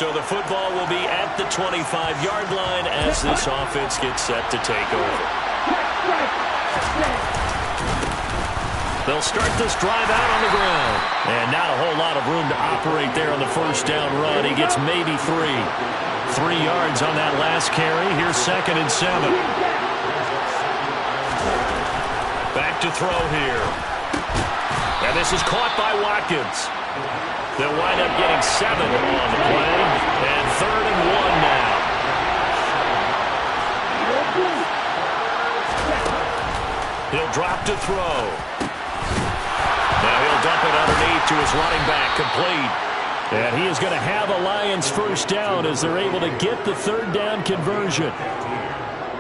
So the football will be at the 25-yard line as this offense gets set to take over. They'll start this drive out on the ground. And not a whole lot of room to operate there on the first down run. He gets maybe 3. 3 yards on that last carry. Here's 2nd and 7. Back to throw here. And this is caught by Watkins. They'll wind up getting 7 on the play. And 3rd and 1 now. He'll drop to throw. Now he'll dump it underneath to his running back, complete. And he is going to have a Lions first down as they're able to get the 3rd down conversion.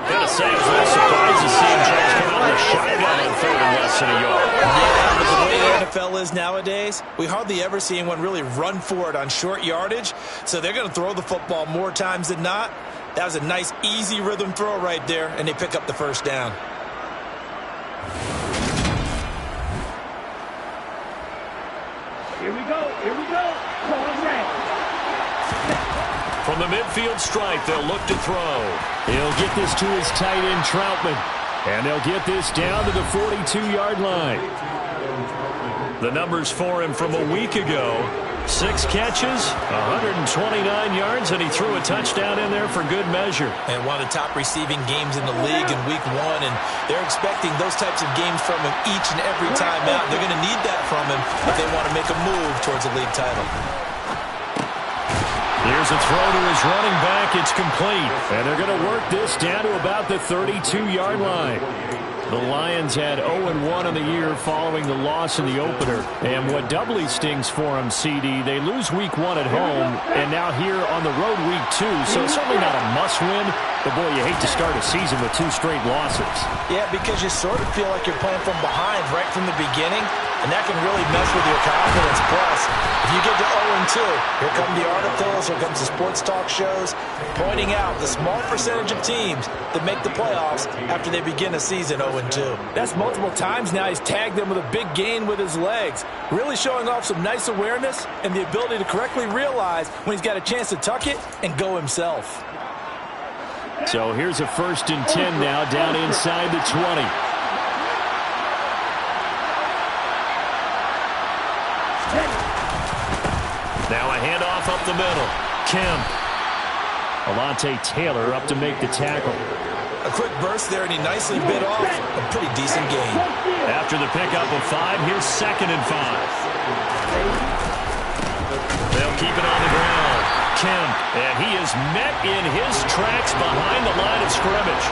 Gotta say, I was a little surprised to see him try to come out of the shotgun on 3rd and less than a yard. Yeah, but the way the NFL is nowadays, we hardly ever see anyone really run for it on short yardage. So they're going to throw the football more times than not. That was a nice, easy rhythm throw right there, and they pick up the first down. Here we go. From the midfield stripe, they'll look to throw. He'll get this to his tight end, Troutman. And they'll get this down to the 42-yard line. The numbers for him from a week ago. 6 catches, 129 yards, and he threw a touchdown in there for good measure. And one of the top receiving games in the league in week 1, and they're expecting those types of games from him each and every time out. They're going to need that from him if they want to make a move towards a league title. Here's a throw to his running back. It's complete. And they're going to work this down to about the 32-yard line. The Lions had 0-1 on the year following the loss in the opener. And what doubly stings for them, CD, they lose week 1 at home, and now here on the road week 2. So it's certainly not a must-win, but boy, you hate to start a season with 2 straight losses. Yeah, because you sort of feel like you're playing from behind right from the beginning, and that can really mess with your confidence. Plus, if you get to 0-2, here come the articles, here comes the sports talk shows, pointing out the small percentage of teams that make the playoffs after they begin a season 0-2. That's multiple times now he's tagged them with a big gain with his legs, really showing off some nice awareness and the ability to correctly realize when he's got a chance to tuck it and go himself. So here's a 1st and 10 now down inside the 20. Now a handoff up the middle. Kemp. Alontae Taylor up to make the tackle. A quick burst there, and he nicely bit off a pretty decent gain. After the pickup of 5, here's 2nd and 5. They'll keep it on the ground. Kemp, and he is met in his tracks behind the line of scrimmage.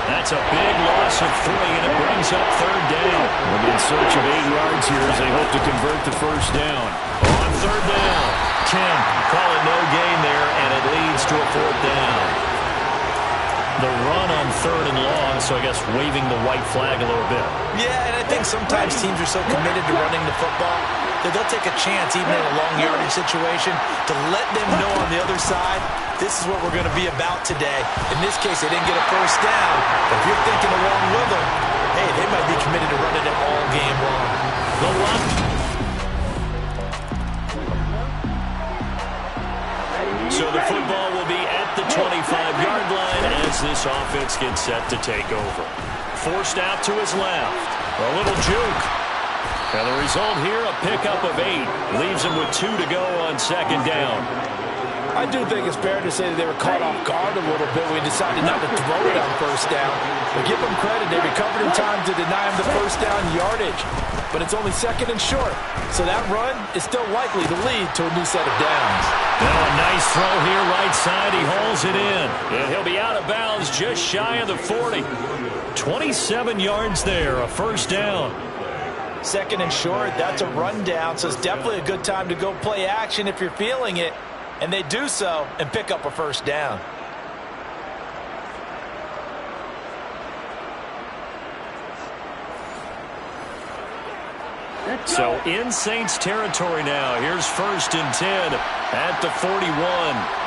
That's a big loss of 3, and it brings up 3rd down. We're in search of 8 yards here as they hope to convert the first down. On 3rd down, Kemp, call it no gain there, and it leads to a 4th down. The run on 3rd and long, so I guess waving the white flag a little bit. Yeah, and I think sometimes teams are so committed to running the football that they'll take a chance, even in a long yardage situation, to let them know on the other side, this is what we're going to be about today. In this case, they didn't get a first down, but if you're thinking along with them, hey, they might be committed to running it all game long. The run. So the football will be at the 25-yard line as this offense gets set to take over. Forced out to his left. A little juke. And the result here, a pickup of 8. Leaves him with 2 to go on 2nd down. I do think it's fair to say that they were caught off guard a little bit when we decided not to throw it on 1st down. But give them credit, they recovered in time to deny him the first down yardage. But it's only 2nd and short, so that run is still likely to lead to a new set of downs. Now a nice throw here right side. He hauls it in. And he'll be out of bounds just shy of the 40. 27 yards there, a first down. 2nd and short, that's a rundown, so it's definitely a good time to go play action if you're feeling it. And they do so and pick up a first down. So in Saints territory now. Here's 1st and 10 at the 41.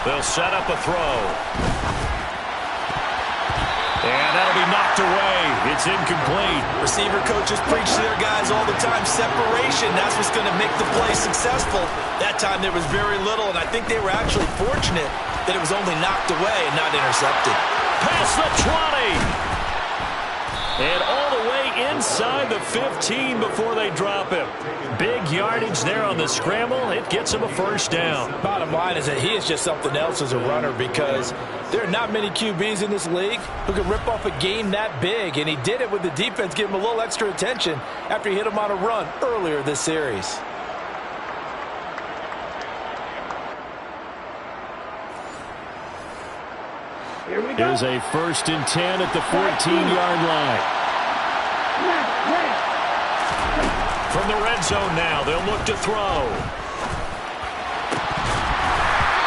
They'll set up a throw. And that'll be knocked away. It's incomplete. Receiver coaches preach to their guys all the time. Separation, that's what's going to make the play successful. That time there was very little, and I think they were actually fortunate that it was only knocked away and not intercepted. Past the 20. And all the way inside the 15 before they drop him. Big yardage there on the scramble. It gets him a first down. Bottom line is that he is just something else as a runner, because there are not many QBs in this league who can rip off a game that big, and he did it with the defense giving him a little extra attention after he hit him on a run earlier this series. Here's a 1st and 10 at the 14-yard line. From the red zone now, they'll look to throw.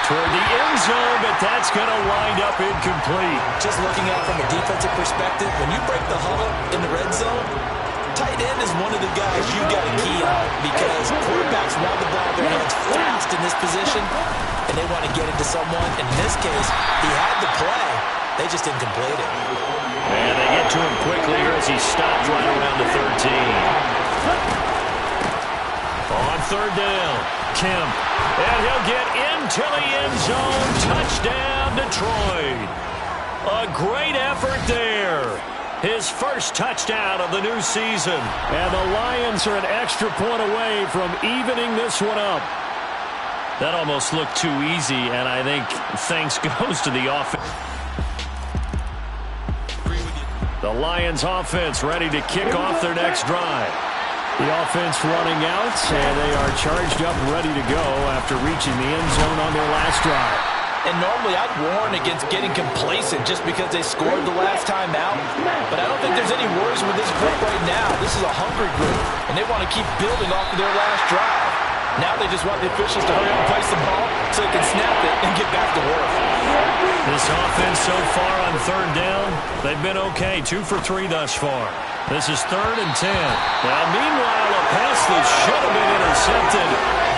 Toward the end zone, but that's going to wind up incomplete. Just looking at it from a defensive perspective, when you break the huddle in the red zone, tight end is one of the guys you got to key on, because quarterbacks want the ball in their hands fast in this position, and they want to get it to someone. And in this case, he had the play. They just didn't complete it. And they get to him quickly here as he stopped right around the 13. On 3rd down, Kemp. And he'll get into the end zone. Touchdown, Detroit. A great effort there. His first touchdown of the new season. And the Lions are an extra point away from evening this one up. That almost looked too easy, and I think thanks goes to the offense. The Lions offense ready to kick off their next drive. The offense running out, and they are charged up ready to go after reaching the end zone on their last drive. And normally I'd warn against getting complacent just because they scored the last time out. But I don't think there's any worries with this group right now. This is a hungry group, and they want to keep building off of their last drive. Now they just want the officials to hurry up and place the ball so they can snap it and get back to work. This offense so far on 3rd down, they've been okay. 2 for 3 thus far. This is 3rd and 10. Now, meanwhile, a pass that should have been intercepted,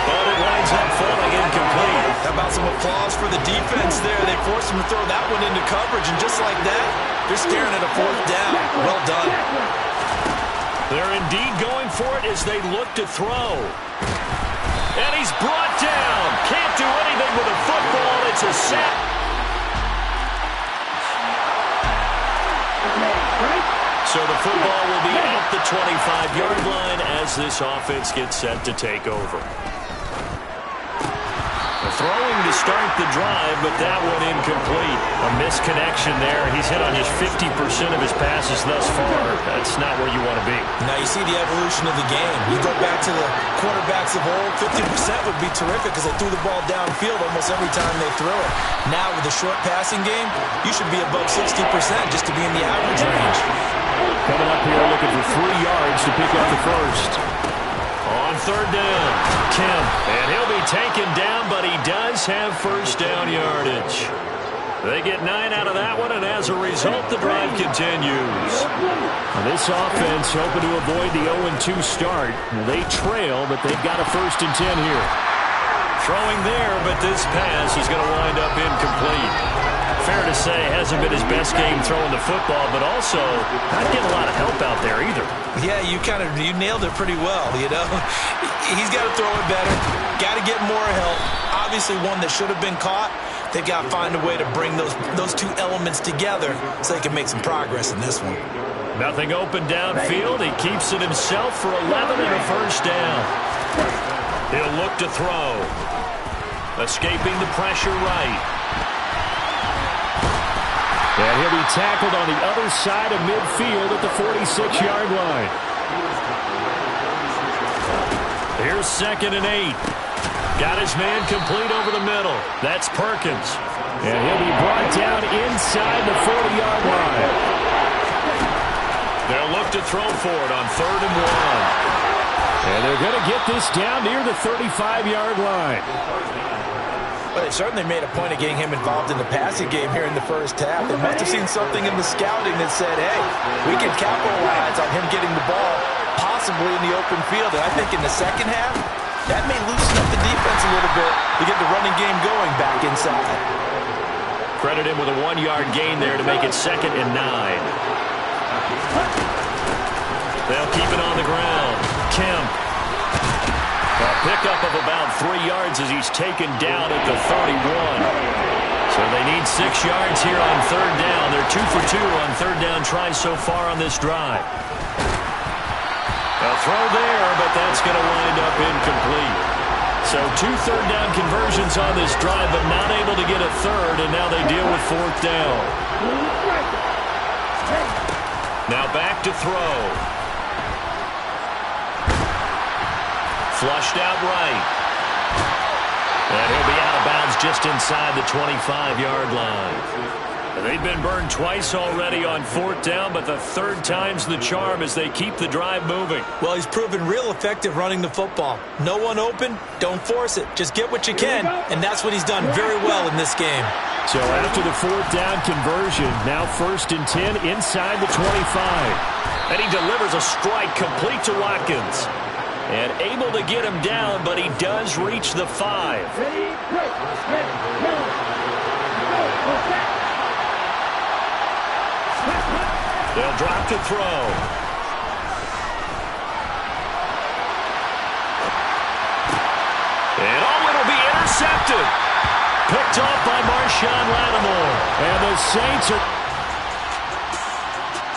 but it winds up falling incomplete. How about some applause for the defense there? They forced him to throw that one into coverage, and just like that, they're staring at a 4th down. Well done. They're indeed going for it as they look to throw. And he's brought down. Can't do anything with a football. It's a sack. So the football will be at the 25-yard line as this offense gets set to take over. Throwing to start the drive, but that one incomplete. A misconnection there. He's hit on just 50% of his passes thus far. That's not where you want to be. Now you see the evolution of the game. You go back to the quarterbacks of old, 50% would be terrific because they threw the ball downfield almost every time they threw it. Now with the short passing game, you should be above 60% just to be in the average range. Coming up here looking for 3 yards to pick up the first. On 3rd down, Kemp. And he'll be taken down, but he does have first down yardage. They get 9 out of that one, and as a result, the drive continues. Now this offense hoping to avoid the 0-2 start. They trail, but they've got a 1st and 10 here. Throwing there, but this pass is going to wind up incomplete. Fair to say, hasn't been his best game throwing the football, but also not getting a lot of help out there either. Yeah, you nailed it pretty well, you know. He's got to throw it better. Got to get more help. Obviously one that should have been caught. They've got to find a way to bring those 2 elements together so they can make some progress in this one. Nothing open downfield. He keeps it himself for 11 and a first down. He'll look to throw. Escaping the pressure right. And he'll be tackled on the other side of midfield at the 46-yard line. Here's 2nd and 8. Got his man complete over the middle. That's Perkins. And he'll be brought down inside the 40-yard line. They'll look to throw for it on 3rd and 1. And they're going to get this down near the 35-yard line. But they certainly made a point of getting him involved in the passing game here in the first half. They must have seen something in the scouting that said, hey, we can capitalize on him getting the ball possibly in the open field. And I think in the second half, that may loosen up the defense a little bit to get the running game going back inside. Credit him with a 1-yard gain there to make it 2nd and 9. They'll keep it on the ground. Kemp. A pickup of about 3 yards as he's taken down at the 31. So they need 6 yards here on 3rd down. They're 2 for 2 on 3rd down tries so far on this drive. A throw there, but that's going to wind up incomplete. So 2 third-down conversions on this drive, but not able to get a third, and now they deal with 4th down. Now back to throw. Flushed out right. And he'll be out of bounds just inside the 25-yard line. They've been burned twice already on 4th down, but the 3rd time's the charm as they keep the drive moving. Well, he's proven real effective running the football. No one open, don't force it. Just get what you can, and that's what he's done very well in this game. So after the 4th down conversion, now 1st and 10 inside the 25. And he delivers a strike complete to Watkins. And able to get him down, but he does reach the 5. They'll drop to throw. And it'll be intercepted. Picked off by Marshawn Lattimore. And the Saints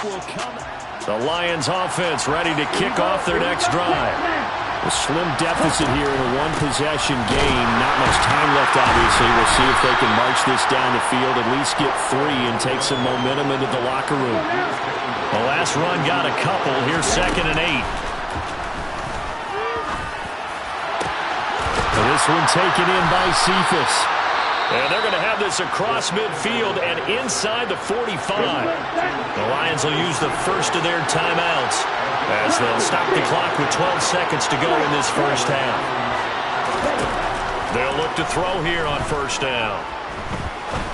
will come. The Lions offense ready to kick off their next drive. A slim deficit here in a one-possession game. Not much time left, obviously. We'll see if they can march this down the field, at least get 3 and take some momentum into the locker room. The last run got a couple. Here's 2nd and 8. This one taken in by Cephas. And they're going to have this across midfield and inside the 45. The Lions will use the first of their timeouts as they'll stop the clock with 12 seconds to go in this first half. They'll look to throw here on 1st down.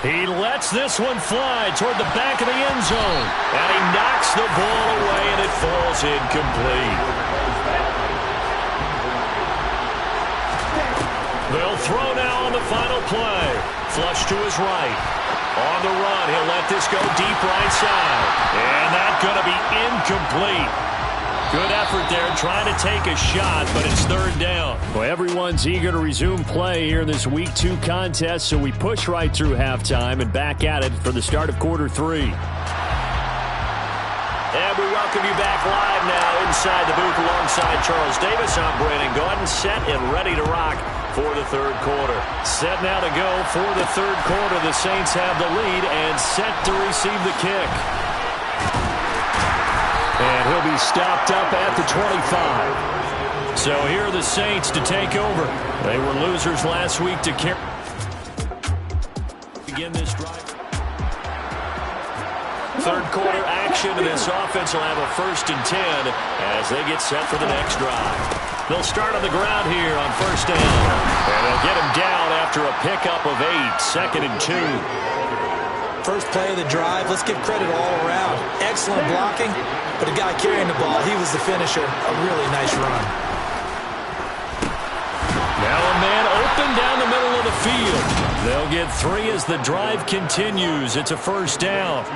He lets this one fly toward the back of the end zone. And he knocks the ball away, and it falls incomplete. They'll throw now on the final play. Flush to his right. On the run, he'll let this go deep right side. And that's going to be incomplete. Good effort there, trying to take a shot, but it's 3rd down. Well, everyone's eager to resume play here in this Week 2 contest, so we push right through halftime and back at it for the start of quarter 3. And we welcome you back live now inside the booth alongside Charles Davis. I'm Brandon Gaudin, set and ready to rock for the 3rd quarter. Set now to go for the 3rd quarter. The Saints have the lead and set to receive the kick. And he'll be stopped up at the 25. So here are the Saints to take over. They were losers last week to begin this drive. 3rd quarter action, and this offense will have a 1st and 10 as they get set for the next drive. They'll start on the ground here on 1st down. And they'll get him down after a pickup of 8, 2nd and 2. First play of the drive, let's give credit all around. Excellent blocking, but the guy carrying the ball, he was the finisher. A really nice run. Now a man open down the middle of the field. They'll get 3 as the drive continues. It's a 1st down.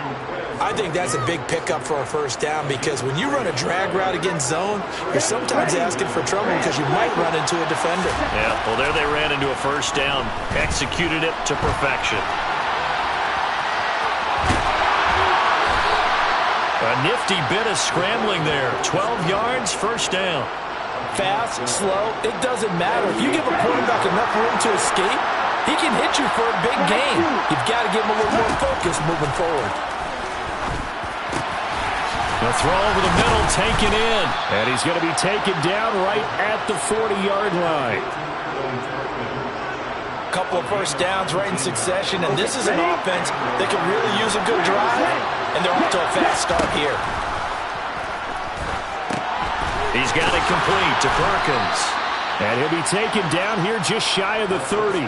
I think that's a big pickup for a 1st down because when you run a drag route against zone, you're sometimes asking for trouble because you might run into a defender. Yeah, well, there they ran into a 1st down. Executed it to perfection. A nifty bit of scrambling there. 12 yards, 1st down. Fast, slow, it doesn't matter. If you give a quarterback enough room to escape, he can hit you for a big gain. You've got to give him a little more focus moving forward. The throw over the middle, taken in. And he's going to be taken down right at the 40-yard line. Couple of 1st downs right in succession, and this is an offense that can really use a good drive, and they're off to a fast start here. He's got it complete to Perkins. And he'll be taken down here just shy of the 30.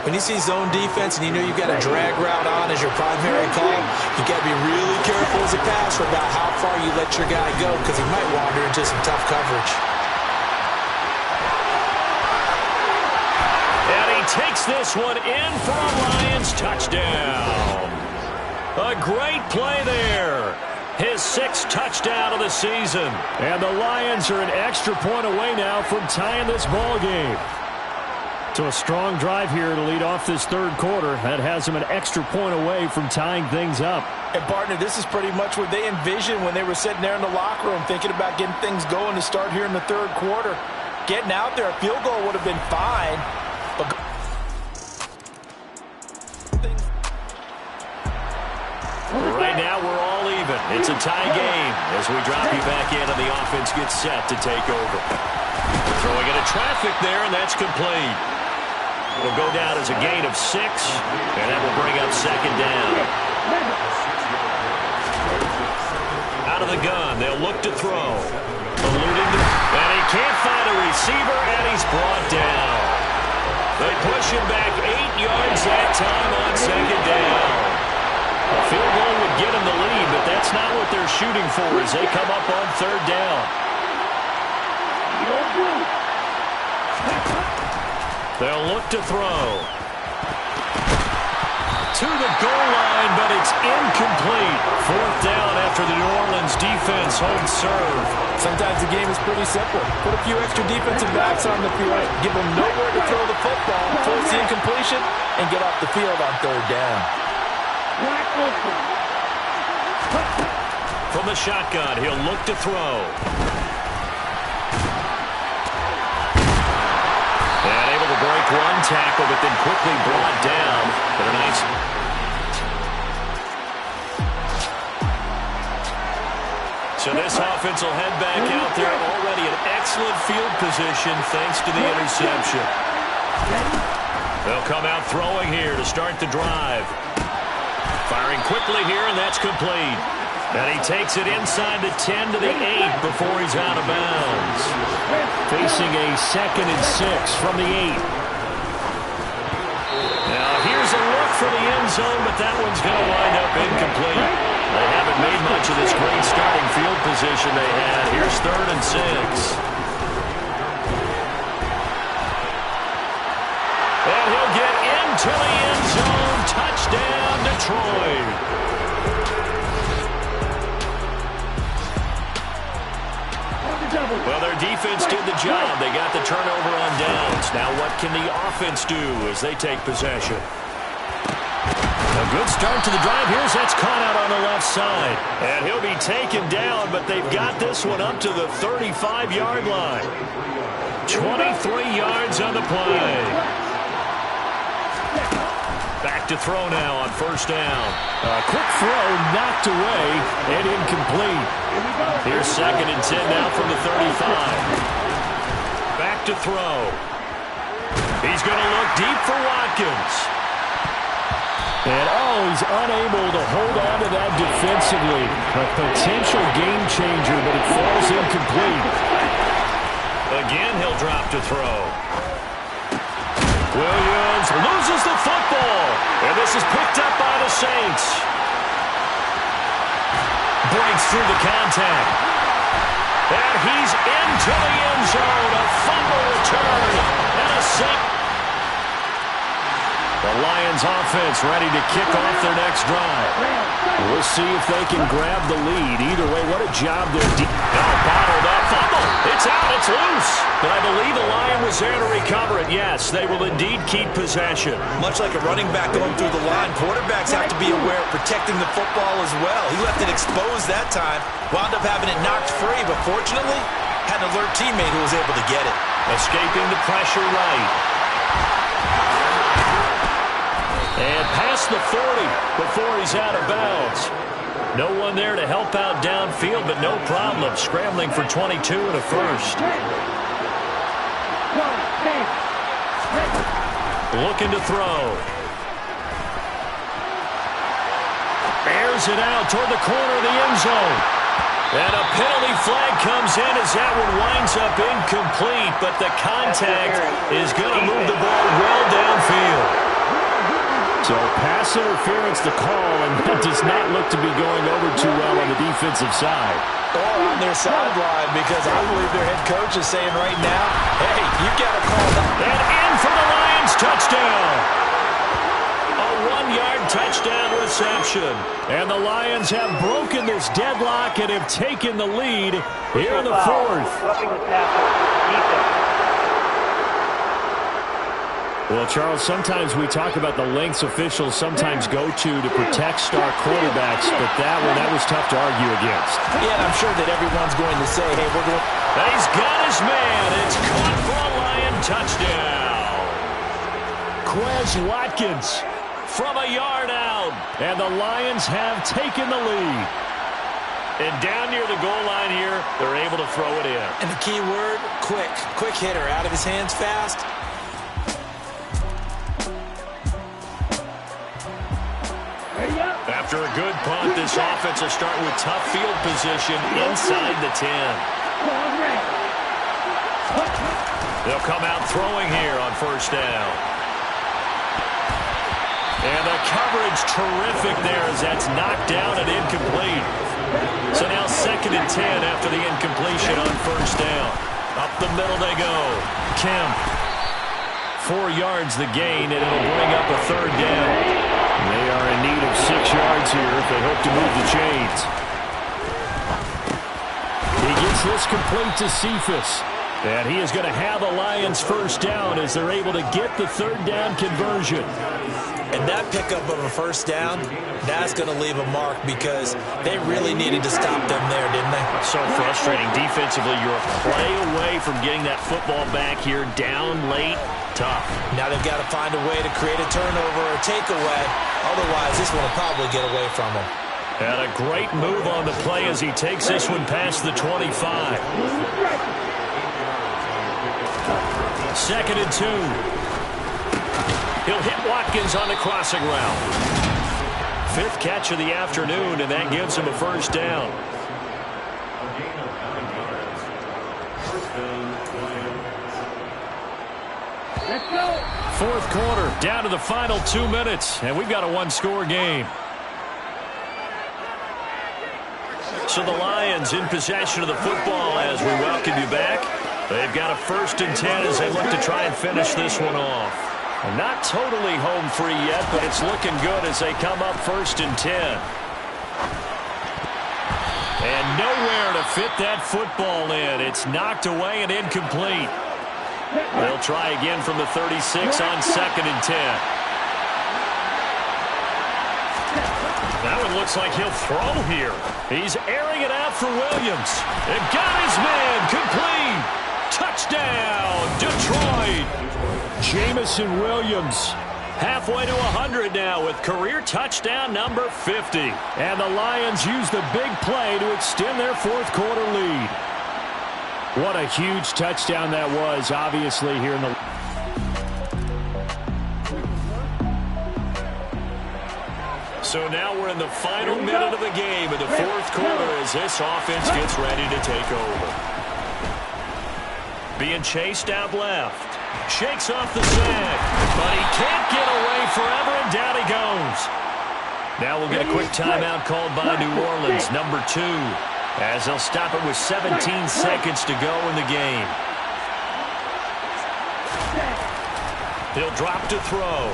When you see zone defense and you know you've got a drag route on as your primary call, you've got to be really careful as a passer about how far you let your guy go because he might wander into some tough coverage. And he takes this one in for a Lions touchdown. A great play there. His 6th touchdown of the season. And the Lions are an extra point away now from tying this ball game. So a strong drive here to lead off this third quarter. That has them an extra point away from tying things up. And, partner, this is pretty much what they envisioned when they were sitting there in the locker room thinking about getting things going to start here in the third quarter. Getting out there, a field goal would have been fine. But right now we're all even. It's a tie game as we drop you back in and the offense gets set to take over. Throwing into traffic there, and that's complete. Will go down as a gain of 6, and that will bring up second down. Out of the gun, they'll look to throw. Alluding to, and he can't find a receiver, and he's brought down. They push him back 8 yards that time on second down. A field goal would get him the lead, but that's not what they're shooting for as they come up on third down. They'll look to throw. To the goal line, but it's incomplete. 4th down after the New Orleans defense holds serve. sometimes the game is pretty simple. Put a few extra defensive backs on the field, give them nowhere to throw the football, force the incompletion, and get off the field on third down. From the shotgun, he'll look to throw. And able to break one tackle, but then quickly brought down. But a nice... So this offense will head back out there, already in excellent field position thanks to the interception. They'll come out throwing here to start the drive. Firing quickly here, and that's complete. And he takes it inside the 10 to the 8 before he's out of bounds. Facing a 2nd and 6 from the 8. Now here's a look for the end zone, but that one's going to wind up incomplete. They haven't made much of this great starting field position they had. Here's 3rd and 6. And he'll get into the end zone. Touchdown, Detroit. Well, their defense did the job. They got the turnover on downs. Now what can the offense do as they take possession? A good start to the drive. Here's that's caught out on the left side. And he'll be taken down, but they've got this one up to the 35-yard line. 23 yards on the play. Back to throw now on 1st down. A quick throw knocked away and incomplete. Here's 2nd and 10 now from the 35. Back to throw. He's going to look deep for Watkins. And he's unable to hold on to that defensively. A potential game changer, but it falls incomplete. Again, he'll drop to throw. Williams loses the football. And this is picked up by the Saints. Breaks through the contact. And he's into the end zone. A fumble return and a sack. The Lions offense ready to kick off their next drive. We'll see if they can grab the lead. Either way, what a job they're doing. Bottled up. Fumble. It's out. It's loose. But I believe the Lion was there to recover it. Yes, they will indeed keep possession. Much like a running back going through the line, quarterbacks have to be aware of protecting the football as well. He left it exposed that time. Wound up having it knocked free, but fortunately, had an alert teammate who was able to get it. Escaping the pressure right. And past the 40 before he's out of bounds. No one there to help out downfield, but no problem. Scrambling for 22 and a first. Looking to throw. Airs it out toward the corner of the end zone. And a penalty flag comes in as that one winds up incomplete, but the contact is going to move the ball well downfield. So pass interference to call, and that does not look to be going over too well on the defensive side. Or on their sideline, because I believe their head coach is saying right now, hey, you got to call that. And in for the Lions touchdown. possession. And the Lions have broken this deadlock and have taken the lead here in the fourth. Well, Charles, sometimes we talk about the lengths officials sometimes go to protect star quarterbacks, but that was tough to argue against. Yeah, and I'm sure that everyone's going to say, hey, we're going... He's got his man. It's caught for a Lion touchdown. Quez Watkins from a yard out, and the Lions have taken the lead. And down near the goal line here, they're able to throw it in. And the key word, quick. Quick hitter, out of his hands fast. After a good punt, this offense will start with tough field position inside the 10. They'll come out throwing here on first down. And the coverage terrific there as that's knocked down and incomplete. So now 2nd and 10 after the incompletion on first down. Up the middle they go. Kemp. 4 yards the gain, and it'll bring up a 3rd down. They are in need of 6 yards here if they hope to move the chains. He gets this complete to Cephas. And he is going to have a Lions first down as they're able to get the 3rd down conversion. And that pickup of a first down, that's going to leave a mark because they really needed to stop them there, didn't they? So frustrating. Defensively, you're a play away from getting that football back here down late. Tough. Now they've got to find a way to create a turnover or a takeaway. Otherwise, this one will probably get away from them. And a great move on the play as he takes this one past the 25. 2nd and 2. He'll hit Watkins on the crossing route. 5th catch of the afternoon, and that gives him a first down. Let's go. 4th quarter, down to the final 2 minutes, and we've got a 1-score game. So the Lions in possession of the football as we welcome you back. They've got a 1st and 10 as they look to try and finish this one off. Not totally home free yet, but it's looking good as they come up 1st and 10. And nowhere to fit that football in. It's knocked away and incomplete. They'll try again from the 36 on 2nd and 10. That one looks like he'll throw here. He's airing it out for Williams. And got his man complete. Touchdown, Detroit. Jamison Williams halfway to 100 now with career touchdown number 50. And the Lions use the big play to extend their 4th quarter lead. What a huge touchdown that was, obviously, here in the... So now we're in the final minute of the game in the 4th quarter as this offense gets ready to take over. Being chased out left. Shakes off the sack, but he can't get away forever, and down he goes. Now we'll get a quick timeout called by New Orleans, number 2, as they'll stop it with 17 seconds to go in the game. He'll drop to throw.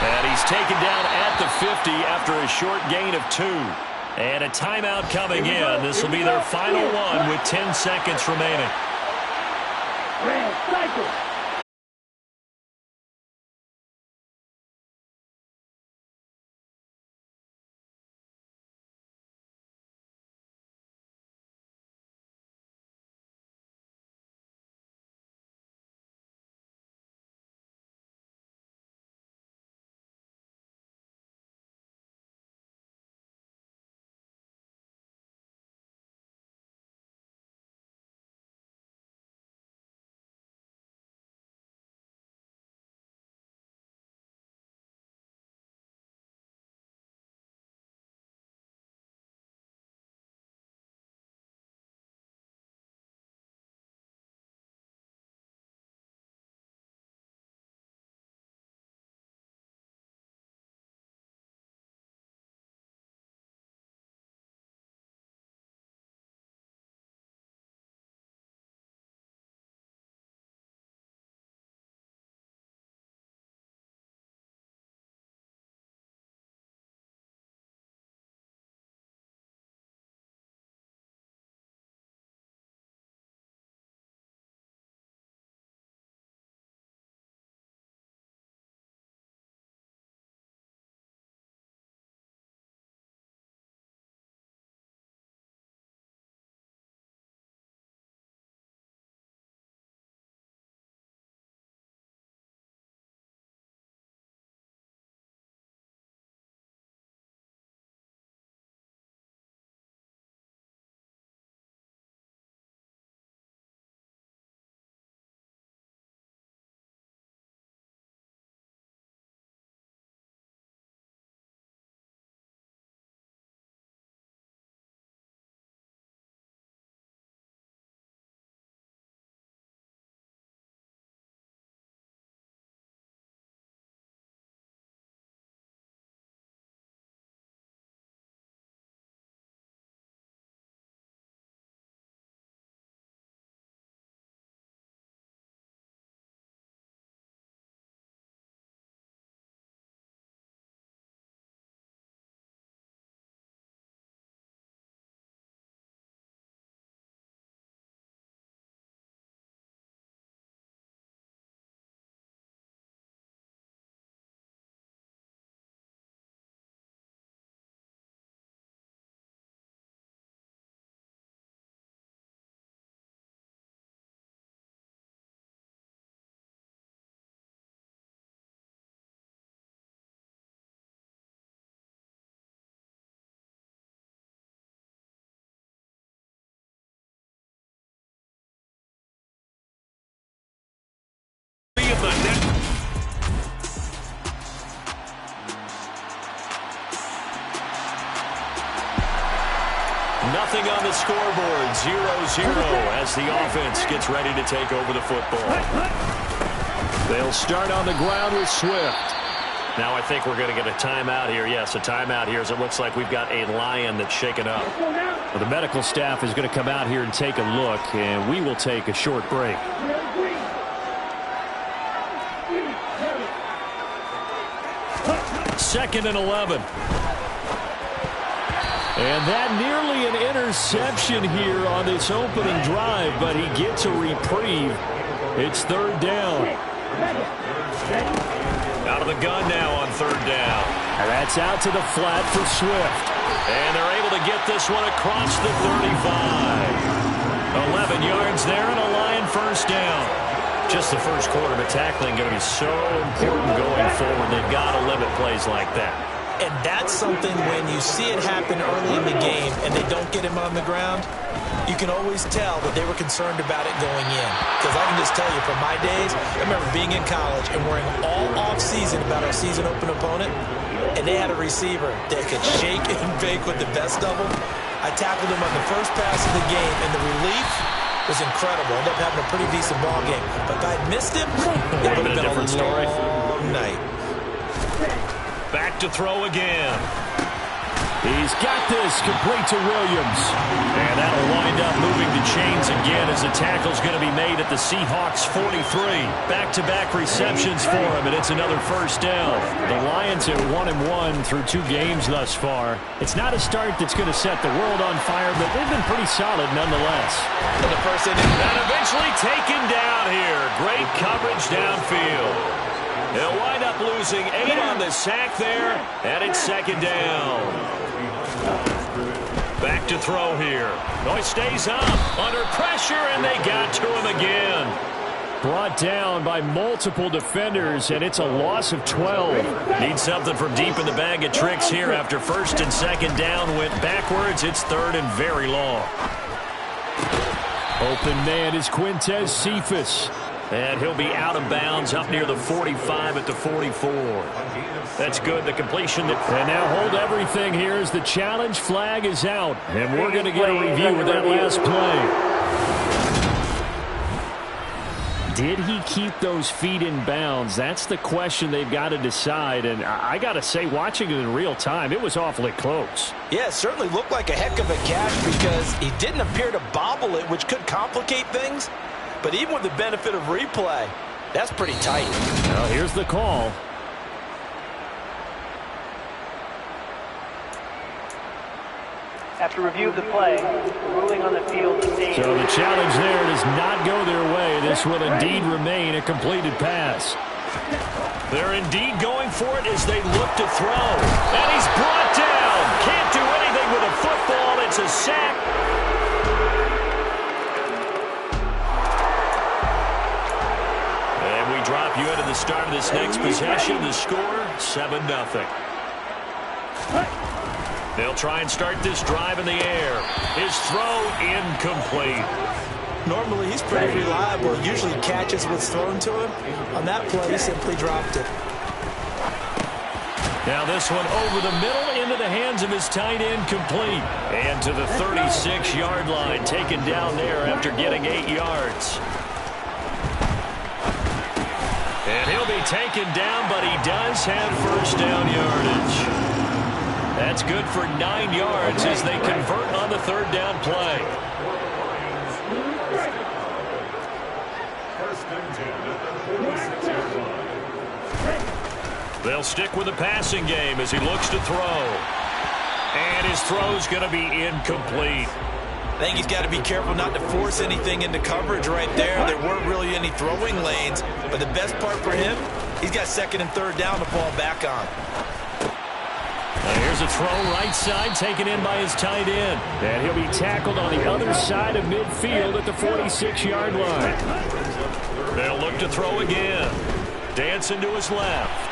And he's taken down at the 50 after a short gain of 2. And a timeout coming in. This will be their final one with 10 seconds remaining. Red cycle. remaining on the scoreboard. 0-0 as the offense gets ready to take over the football. They'll start on the ground with Swift. Now I think we're going to get a timeout here. Yes, a timeout here as it looks like we've got a Lion that's shaken up. Well, the medical staff is going to come out here and take a look, and we will take a short break. Second and 11. And that nearly an interception here on this opening drive, but he gets a reprieve. It's third down. Out of the gun now on third down. And that's out to the flat for Swift. And they're able to get this one across the 35. 11 yards there and a Lion first down. Just the first quarter, but tackling going to be so important going forward. They've got to limit plays like that. And that's something when you see it happen early in the game and they don't get him on the ground, you can always tell that they were concerned about it going in. Because I can just tell you, from my days, I remember being in college and worrying all off-season about our season-open opponent, and they had a receiver that could shake and bake with the best of them. I tackled him on the first pass of the game, and the relief was incredible. Ended up having a pretty decent ball game. But if I had missed him, it would have been a different story. Long night. Back to throw again. He's got this complete to Williams. And that'll wind up moving the chains again as the tackle's going to be made at the Seahawks 43. Back-to-back receptions for him, and it's another first down. The Lions are 1-1 through 2 games thus far. It's not a start that's going to set the world on fire, but they've been pretty solid nonetheless. In the first inning. And eventually taken down here. Great coverage downfield. They'll wind up losing 8 on the sack there, and it's second down. Back to throw here. Oh, he stays up under pressure, and they got to him again. Brought down by multiple defenders, and it's a loss of 12. Need something from deep in the bag of tricks here after first and second down went backwards. It's third and very long. Open man is Quintez Cephas. And he'll be out of bounds up near the 45 at the 44. That's good. The completion. And now hold everything here as the challenge flag is out. And we're going to get a review of that last play. Did he keep those feet in bounds? That's the question they've got to decide. And I got to say, watching it in real time, it was awfully close. Yeah, it certainly looked like a heck of a catch because he didn't appear to bobble it, which could complicate things. But even with the benefit of replay, that's pretty tight. Now here's the call. After review of the play, the ruling on the field stays. So the challenge there does not go their way. This will indeed remain a completed pass. They're indeed going for it as they look to throw. And he's brought down. Can't do anything with a football. It's a sack. And we drop you into the start of this next possession. The score, 7-0. They'll try and start this drive in the air. His throw incomplete. Normally, he's pretty reliable. Usually catches what's thrown to him. On that play, he simply dropped it. Now this one over the middle into the hands of his tight end, complete. And to the 36-yard line, taken down there after getting 8 yards. And he'll be taken down, but he does have first down yardage. That's good for 9 yards as they convert on the third down play. They'll stick with the passing game as he looks to throw. And his throw's going to be incomplete. I think he's got to be careful not to force anything into coverage right there. There weren't really any throwing lanes. But the best part for him, he's got second and third down to fall back on. Now here's a throw right side taken in by his tight end. And he'll be tackled on the other side of midfield at the 46-yard line. They'll look to throw again. Dancing to his left.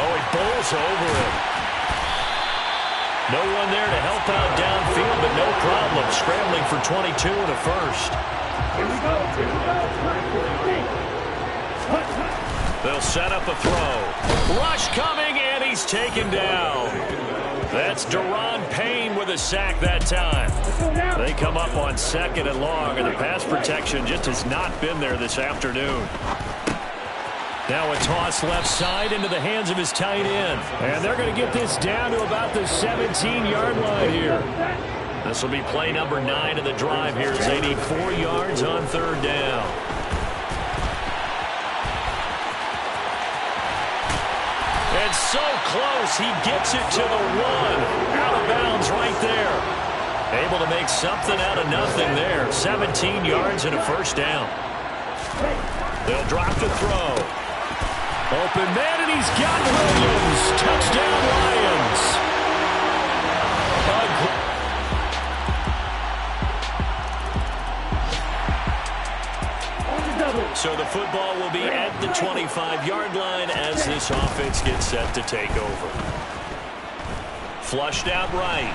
Oh, he bowls over him. No one there to help out downfield, but no problem. Scrambling for 22 and a first. They'll set up a throw. Rush coming, and he's taken down. That's Deron Payne with a sack that time. They come up on 2nd and long, and the pass protection just has not been there this afternoon. Now a toss left side into the hands of his tight end. And they're going to get this down to about the 17-yard line here. This will be play number 9 of the drive here as they need 4 yards on 3rd down. And so close, he gets it to the 1. Out of bounds right there. Able to make something out of nothing there. 17 yards and a 1st down. They'll drop to throw. Open man, and he's got Williams. Touchdown, Lions. So the football will be at the 25-yard line as this offense gets set to take over. Flushed out right.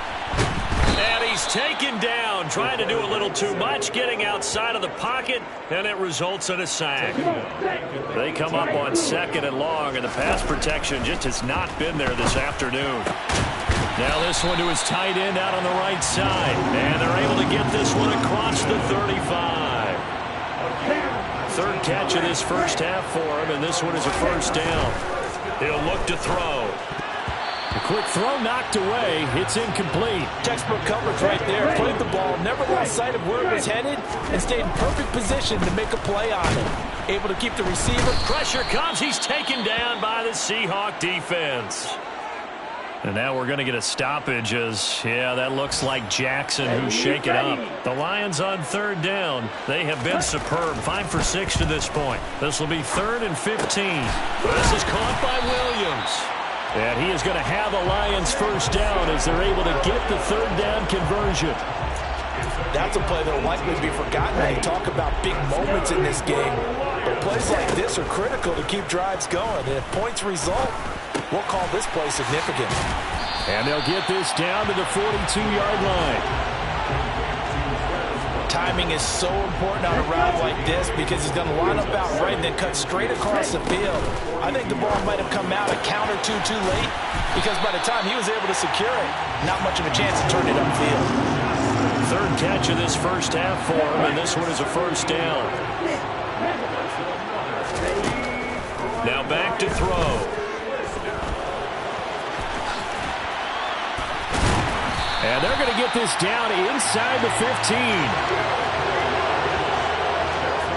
And he's taken down, trying to do a little too much, getting outside of the pocket, and it results in a sack. They come up on 2nd and long, and the pass protection just has not been there this afternoon. Now this one to his tight end out on the right side, and they're able to get this one across the 35. 3rd catch of this 1st half for him, and this one is a 1st down. He'll look to throw. A quick throw knocked away. It's incomplete. Textbook coverage right there. Played the ball, never lost sight of where it was headed, and stayed in perfect position to make a play on it. Able to keep the receiver. Pressure comes. He's taken down by the Seahawk defense. And now we're going to get a stoppage as, yeah, that looks like Jackson who's shaken up. The Lions on 3rd down. They have been superb. 5 for 6 to this point. This will be 3rd and 15. This is caught by Williams. And he is going to have the Lions 1st down as they're able to get the 3rd down conversion. That's a play that will likely be forgotten when you talk about big moments in this game. But plays like this are critical to keep drives going. And if points result, we'll call this play significant. And they'll get this down to the 42-yard line. Timing is so important on a route like this because he's going to line up out right and then cut straight across the field. I think the ball might have come out a count or two too late because by the time he was able to secure it, not much of a chance to turn it upfield. 3rd catch of this 1st half for him, and this one is a 1st down. Now back to throw. And they're going to get this down inside the 15.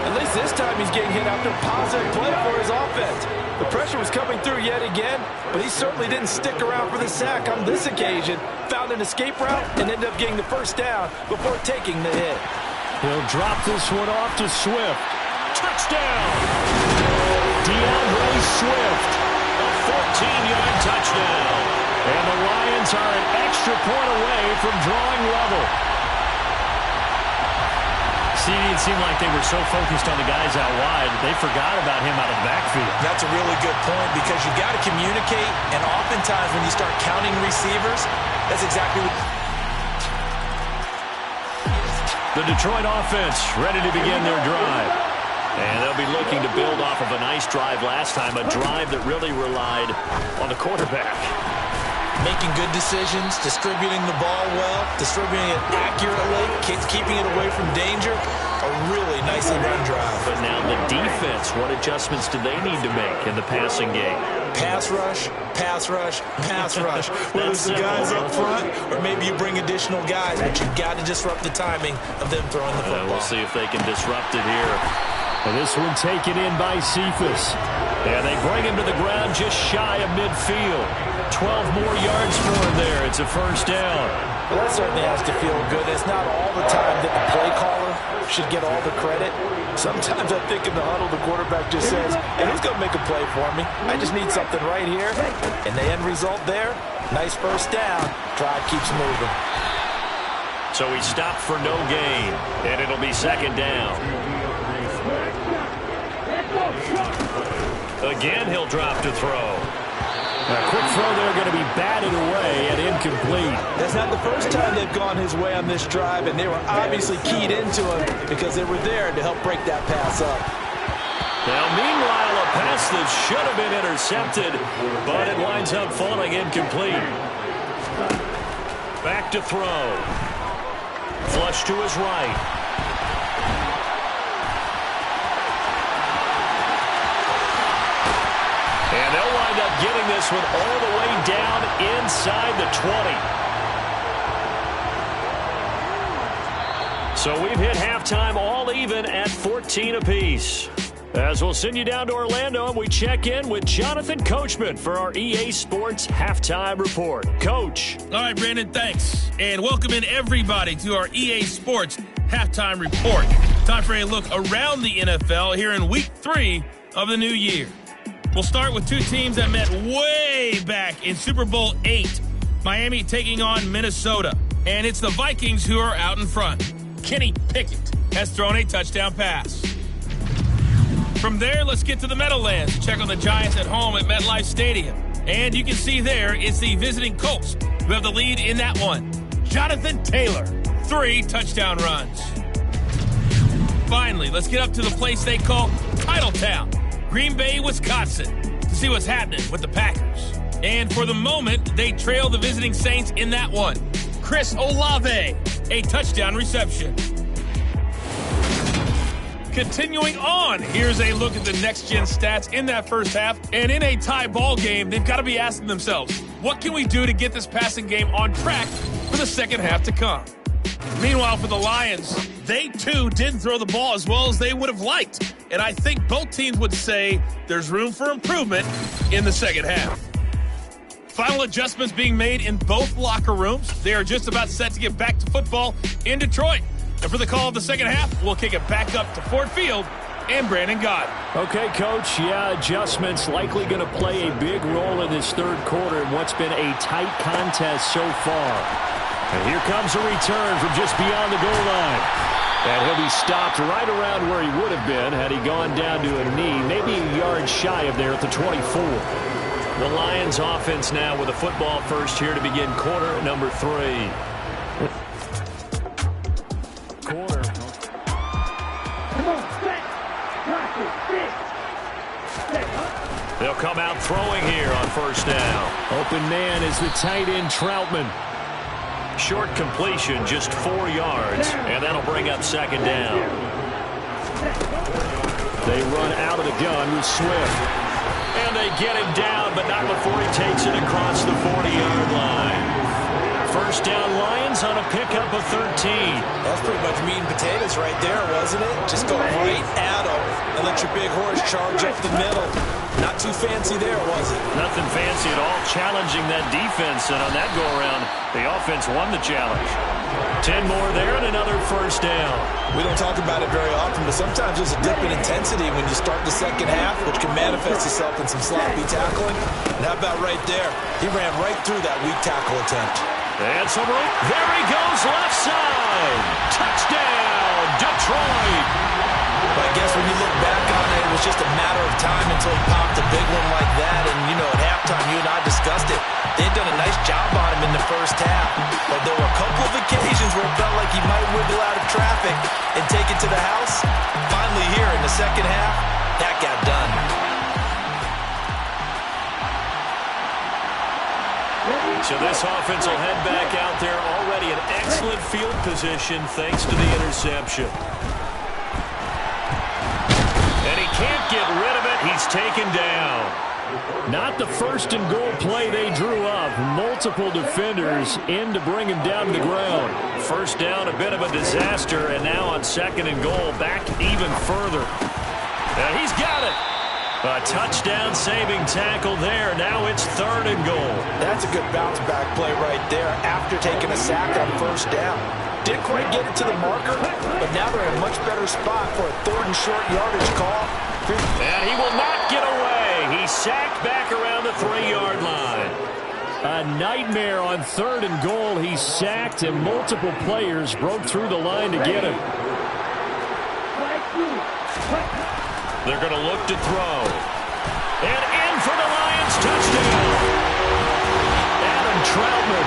At least this time he's getting hit after a positive play for his offense. The pressure was coming through yet again, but he certainly didn't stick around for the sack on this occasion. Found an escape route and ended up getting the 1st down before taking the hit. He'll drop this one off to Swift. Touchdown! DeAndre Swift. A 14-yard touchdown. And the Lions are an extra point away from drawing level. See, it seemed like they were so focused on the guys out wide, they forgot about him out of the backfield. That's a really good point because you've got to communicate, and oftentimes when you start counting receivers, that's exactly what... The Detroit offense ready to begin their drive. And they'll be looking to build off of a nice drive last time, a drive that really relied on the quarterback. Making good decisions, distributing the ball well, distributing it accurately, keeping it away from danger. A really nicely run drive. But now the defense, what adjustments do they need to make in the passing game? Pass rush, pass rush, pass rush. Whether it's the guys up front or maybe you bring additional guys, but you've got to disrupt the timing of them throwing the football. We'll see if they can disrupt it here. And this one taken in by Cephas. And they bring him to the ground just shy of midfield. 12 more yards for him there. It's a 1st down. Well, that certainly has to feel good. It's not all the time that the play caller should get all the credit. Sometimes I think in the huddle, the quarterback just says, hey, who's going to make a play for me? I just need something right here. And the end result there, nice 1st down. Drive keeps moving. So he stopped for no gain, and it'll be 2nd down. Again, he'll drop to throw. A quick throw there going to be batted away and incomplete. That's not the first time they've gone his way on this drive, and they were obviously keyed into him because they were there to help break that pass up. Now, meanwhile, a pass that should have been intercepted, but it winds up falling incomplete. Back to throw. Flush to his right. And they'll wind up getting this one all the way down inside the 20. So we've hit halftime all even at 14 apiece. As we'll send you down to Orlando, and we check in with Jonathan Coachman for our EA Sports Halftime Report. Coach. All right, Brandon, thanks. And welcome in everybody to our EA Sports Halftime Report. Time for a look around the NFL here in Week 3 of the new year. We'll start with two teams that met way back in Super Bowl VIII. Miami taking on Minnesota. And it's the Vikings who are out in front. Kenny Pickett has thrown a touchdown pass. From there, let's get to the Meadowlands to check on the Giants at home at MetLife Stadium. And you can see there, it's the visiting Colts who have the lead in that one. Jonathan Taylor, 3 touchdown runs. Finally, let's get up to the place they call Titletown, Green Bay, Wisconsin, to see what's happening with the Packers. And for the moment, they trail the visiting Saints in that one. Chris Olave, a touchdown reception. Continuing on, here's a look at the next-gen stats in that first half. And in a tie ball game, they've got to be asking themselves, what can we do to get this passing game on track for the second half to come? Meanwhile, for the Lions, they too didn't throw the ball as well as they would have liked. And I think both teams would say there's room for improvement in the second half. Final adjustments being made in both locker rooms. They are just about set to get back to football in Detroit. And for the call of the second half, we'll kick it back up to Ford Field and Brandon Gott. Okay, Coach. Yeah, adjustments likely going to play a big role in this third quarter in what's been a tight contest so far. And here comes a return from just beyond the goal line. And he'll be stopped right around where he would have been had he gone down to a knee, maybe a yard shy of there at the 24. The Lions offense now with a football first here to begin quarter number 3. Corner. Come on, set. Practice, sit. They'll come out throwing here on first down. Open man is the tight end Troutman. Short completion, just 4 yards, and that'll bring up second down. They run out of the gun with Swift. And they get him down, but not before he takes it across the 40-yard line. First down Lions on a pickup of 13. That's pretty much meat and potatoes right there, wasn't it? Just go right at them and let your big horse charge up the middle. Not too fancy there, was it? Nothing fancy at all, challenging that defense. And on that go-around, the offense won the challenge. 10 more there and another first down. We don't talk about it very often, but sometimes there's a dip in intensity when you start the second half, which can manifest itself in some sloppy tackling. And how about right there? He ran right through that weak tackle attempt. And some room. There he goes, left side. Touchdown, Detroit. But I guess when you look back on it, it was just a matter of time until he popped a big one like that. And, you know, at halftime, you and I discussed it. They'd done a nice job on him in the first half. But there were a couple of occasions where it felt like he might wiggle out of traffic and take it to the house. Finally here in the second half, that got done. So this offense will head back out there already in excellent field position thanks to the interception. And he can't get rid of it. He's taken down. Not the first and goal play they drew up. Multiple defenders in to bring him down to the ground. First down, a bit of a disaster, and now on second and goal, back even further. And he's got it. A touchdown-saving tackle there. Now it's third and goal. That's a good bounce-back play right there after taking a sack on first down. Didn't quite get it to the marker, but now they're in a much better spot for a third and short yardage call. And he will not get away. He's sacked back around the 3-yard line. A nightmare on third and goal. He's sacked, and multiple players broke through the line to get him. They're going to look to throw. And in for the Lions, touchdown. Adam Troutman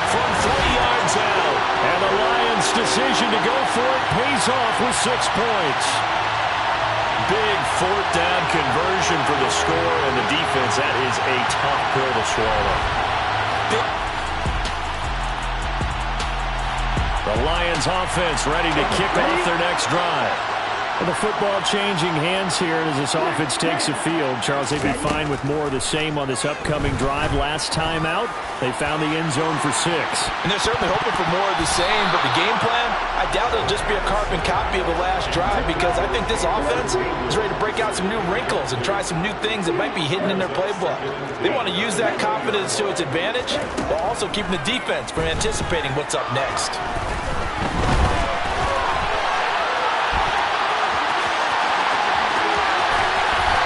from 3 yards out. And the Lions' decision to go for it pays off with 6 points. Big fourth down conversion for the score, and the defense, that is a tough pill to swallow. The Lions offense ready to kick off their next drive. Well, the football changing hands here as this offense takes the field. Charles, they'd be fine with more of the same on this upcoming drive. Last time out, they found the end zone for 6. And they're certainly hoping for more of the same, but the game plan, I doubt it'll just be a carbon copy of the last drive, because I think this offense is ready to break out some new wrinkles and try some new things that might be hidden in their playbook. They want to use that confidence to its advantage, while also keeping the defense from anticipating what's up next.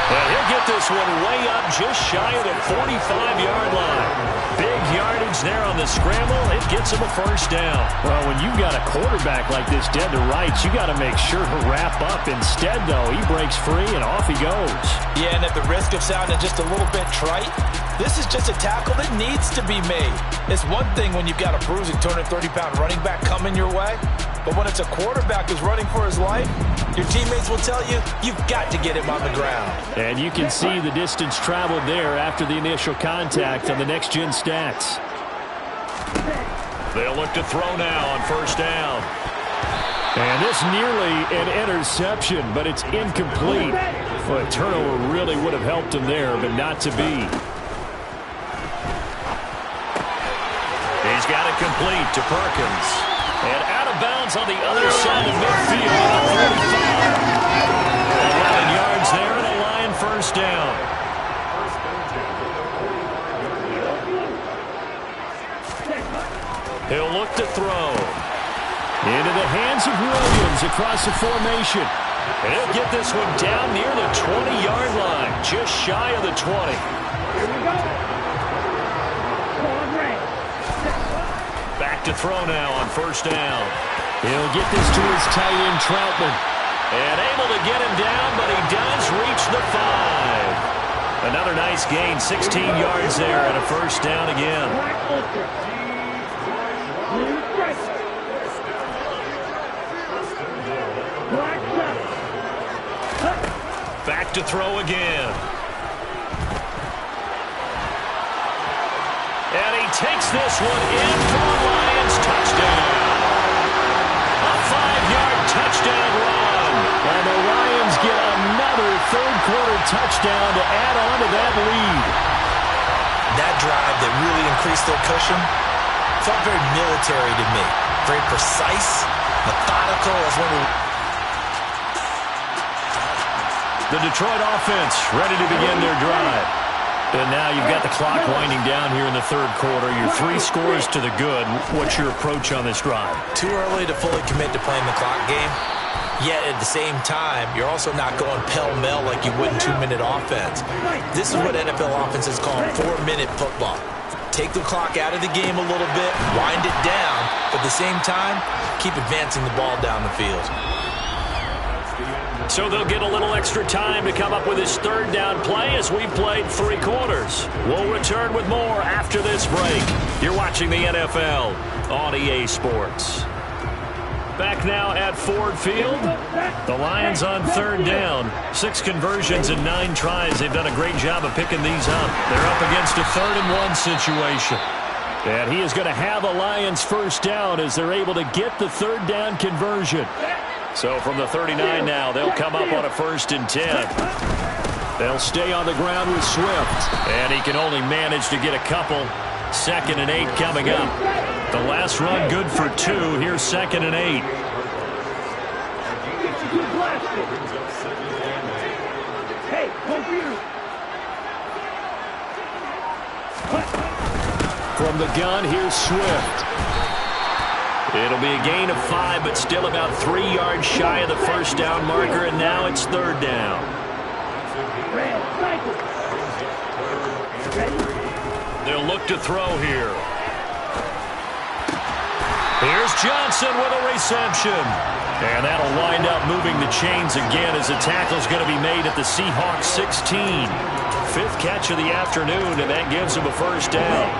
And he'll get this one way up just shy of the 45-yard line. Big yardage there on the scramble. It gets him a first down. Well, when you've got a quarterback like this dead to rights, you got to make sure to wrap up. Instead, though, he breaks free and off he goes. Yeah, and at the risk of sounding just a little bit trite, this is just a tackle that needs to be made. It's one thing when you've got a bruising 230-pound running back coming your way, but when it's a quarterback who's running for his life, your teammates will tell you, you've got to get him on the ground. And you can see the distance traveled there after the initial contact on the next-gen stats. They'll look to throw now on first down. And this nearly an interception, but it's incomplete. Well, a turnover really would have helped him there, but not to be. He's got it complete to Perkins. And out of bounds on the other side of midfield at the 45. 11 yards there and a Lion first down. He'll look to throw. Into the hands of Williams across the formation. And he'll get this one down near the 20-yard line, just shy of the 20. Here we go. Back to throw now on first down. He'll get this to his tight end, Troutman. And able to get him down, but he does reach the 5. Another nice gain, 16 yards there, and a first down again. Back to throw again. And he takes this one in for a Lions touchdown. A 5-yard touchdown run. And the Lions get another third-quarter touchdown to add on to that lead. That drive that really increased their cushion felt very military to me. Very precise, methodical. As when we... The Detroit offense ready to begin their drive. And now you've got the clock winding down here in the third quarter. You're 3 scores to the good. What's your approach on this drive? Too early to fully commit to playing the clock game. Yet at the same time, you're also not going pell-mell like you would in 2-minute offense. This is what NFL offenses call 4-minute football. Take the clock out of the game a little bit, wind it down, but at the same time, keep advancing the ball down the field. So they'll get a little extra time to come up with his third down play as we've played 3 quarters. We'll return with more after this break. You're watching the NFL on EA Sports. Back now at Ford Field. The Lions on third down. 6 conversions and 9 tries. They've done a great job of picking these up. They're up against a 3rd-and-1 situation. And he is going to have a Lions first down as they're able to get the third down conversion. So from the 39 now, they'll come up on a 1st and 10. They'll stay on the ground with Swift. And he can only manage to get a couple. 2nd and 8 coming up. The last run good for 2. Here's 2nd and 8. Hey, computer. From the gun, here's Swift. It'll be a gain of 5, but still about 3 yards shy of the first down marker, and now it's 3rd down. They'll look to throw here. Here's Johnson with a reception. And that'll wind up moving the chains again as the tackle's going to be made at the Seahawks 16. 5th catch of the afternoon, and that gives him a first down.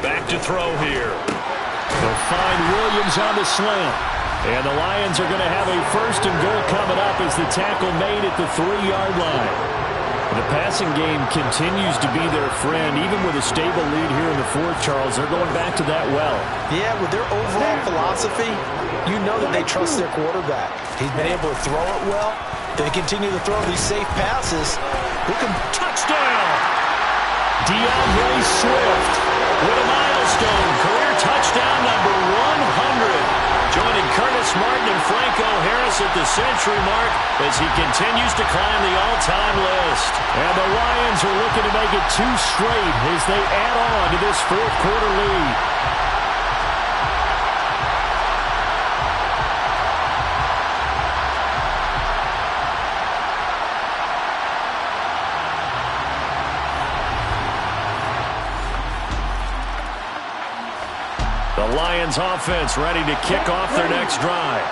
Back to throw here. They'll find Williams on the slant. And the Lions are going to have a 1st and goal coming up as the tackle made at the 3-yard line. The passing game continues to be their friend. Even with a stable lead here in the fourth, Charles, they're going back to that well. Yeah, with their overall philosophy, you know that they trust their quarterback. He's been able to throw it well. They continue to throw these safe passes. Touchdown! DeAndre Swift with a milestone career touchdown number 100. Joining Curtis Martin and Franco Harris at the century mark as he continues to climb the all-time list. And the Lions are looking to make it 2 straight as they add on to this fourth quarter lead. The Lions offense ready to kick off their next drive.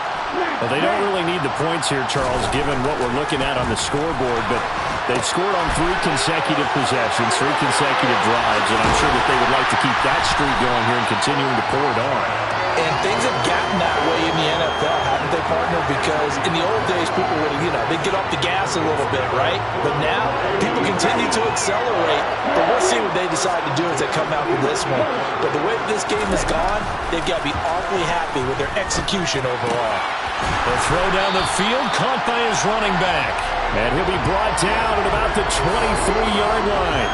Well, they don't really need the points here, Charles, given what we're looking at on the scoreboard, but they've scored on 3 consecutive possessions, 3 consecutive drives, and I'm sure that they would like to keep that streak going here and continuing to pour it on. And things have gotten that way in the NFL, haven't they, partner? Because in the old days, people would, they'd get off the gas a little bit, right? But now, people continue to accelerate. But we'll see what they decide to do as they come out with this one. But the way this game has gone, they've got to be awfully happy with their execution overall. The throw down the field, caught by his running back. And he'll be brought down at about the 23-yard line.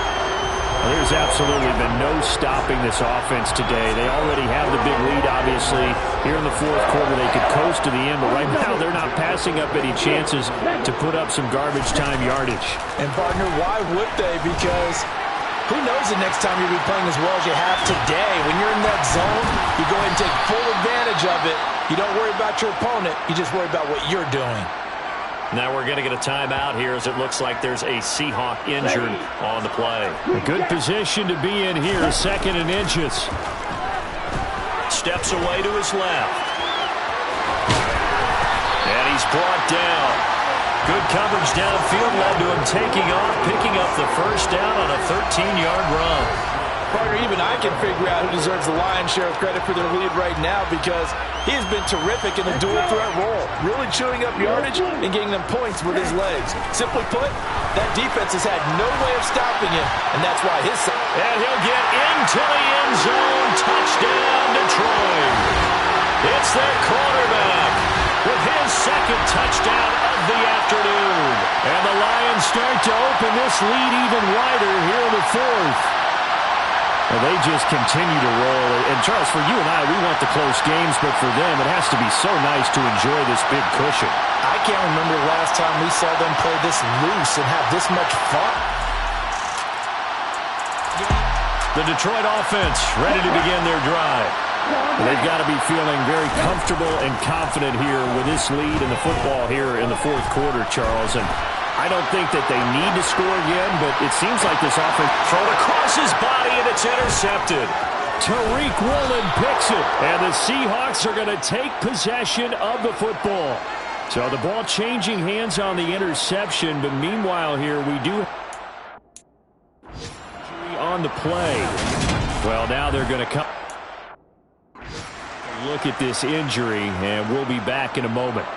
There's absolutely been no stopping this offense today. They already have the big lead, obviously. Here in the fourth quarter, they could coast to the end, but right now they're not passing up any chances to put up some garbage time yardage. And, partner, why would they? Because who knows the next time you'll be playing as well as you have today. When you're in that zone, you go ahead and take full advantage of it. You don't worry about your opponent. You just worry about what you're doing. Now we're going to get a timeout here as it looks like there's a Seahawk injured on the play. A good position to be in here, 2nd and inches. Steps away to his left. And he's brought down. Good coverage downfield led to him taking off, picking up the first down on a 13-yard run. Partner, even I can figure out who deserves the lion's share of credit for their lead right now because he has been terrific in the dual threat role, really chewing up yardage and getting them points with his legs. Simply put, that defense has had no way of stopping him, and that's why his side. And he'll get into the end zone. Touchdown, Detroit. It's their quarterback with his 2nd touchdown of the afternoon. And the Lions start to open this lead even wider here in the fourth. Well, they just continue to roll. And, Charles, for you and I, we want the close games, but for them, it has to be so nice to enjoy this big cushion. I can't remember the last time we saw them play this loose and have this much fun. The Detroit offense ready to begin their drive. They've got to be feeling very comfortable and confident here with this lead in the football here in the fourth quarter, Charles. And I don't think that they need to score again, but it seems like this offense... Thrown across his body, and it's intercepted. Tariq Woolen picks it, and the Seahawks are going to take possession of the football. So the ball changing hands on the interception, but meanwhile here we do... on the play. Well, now they're going to come... Look at this injury, and we'll be back in a moment.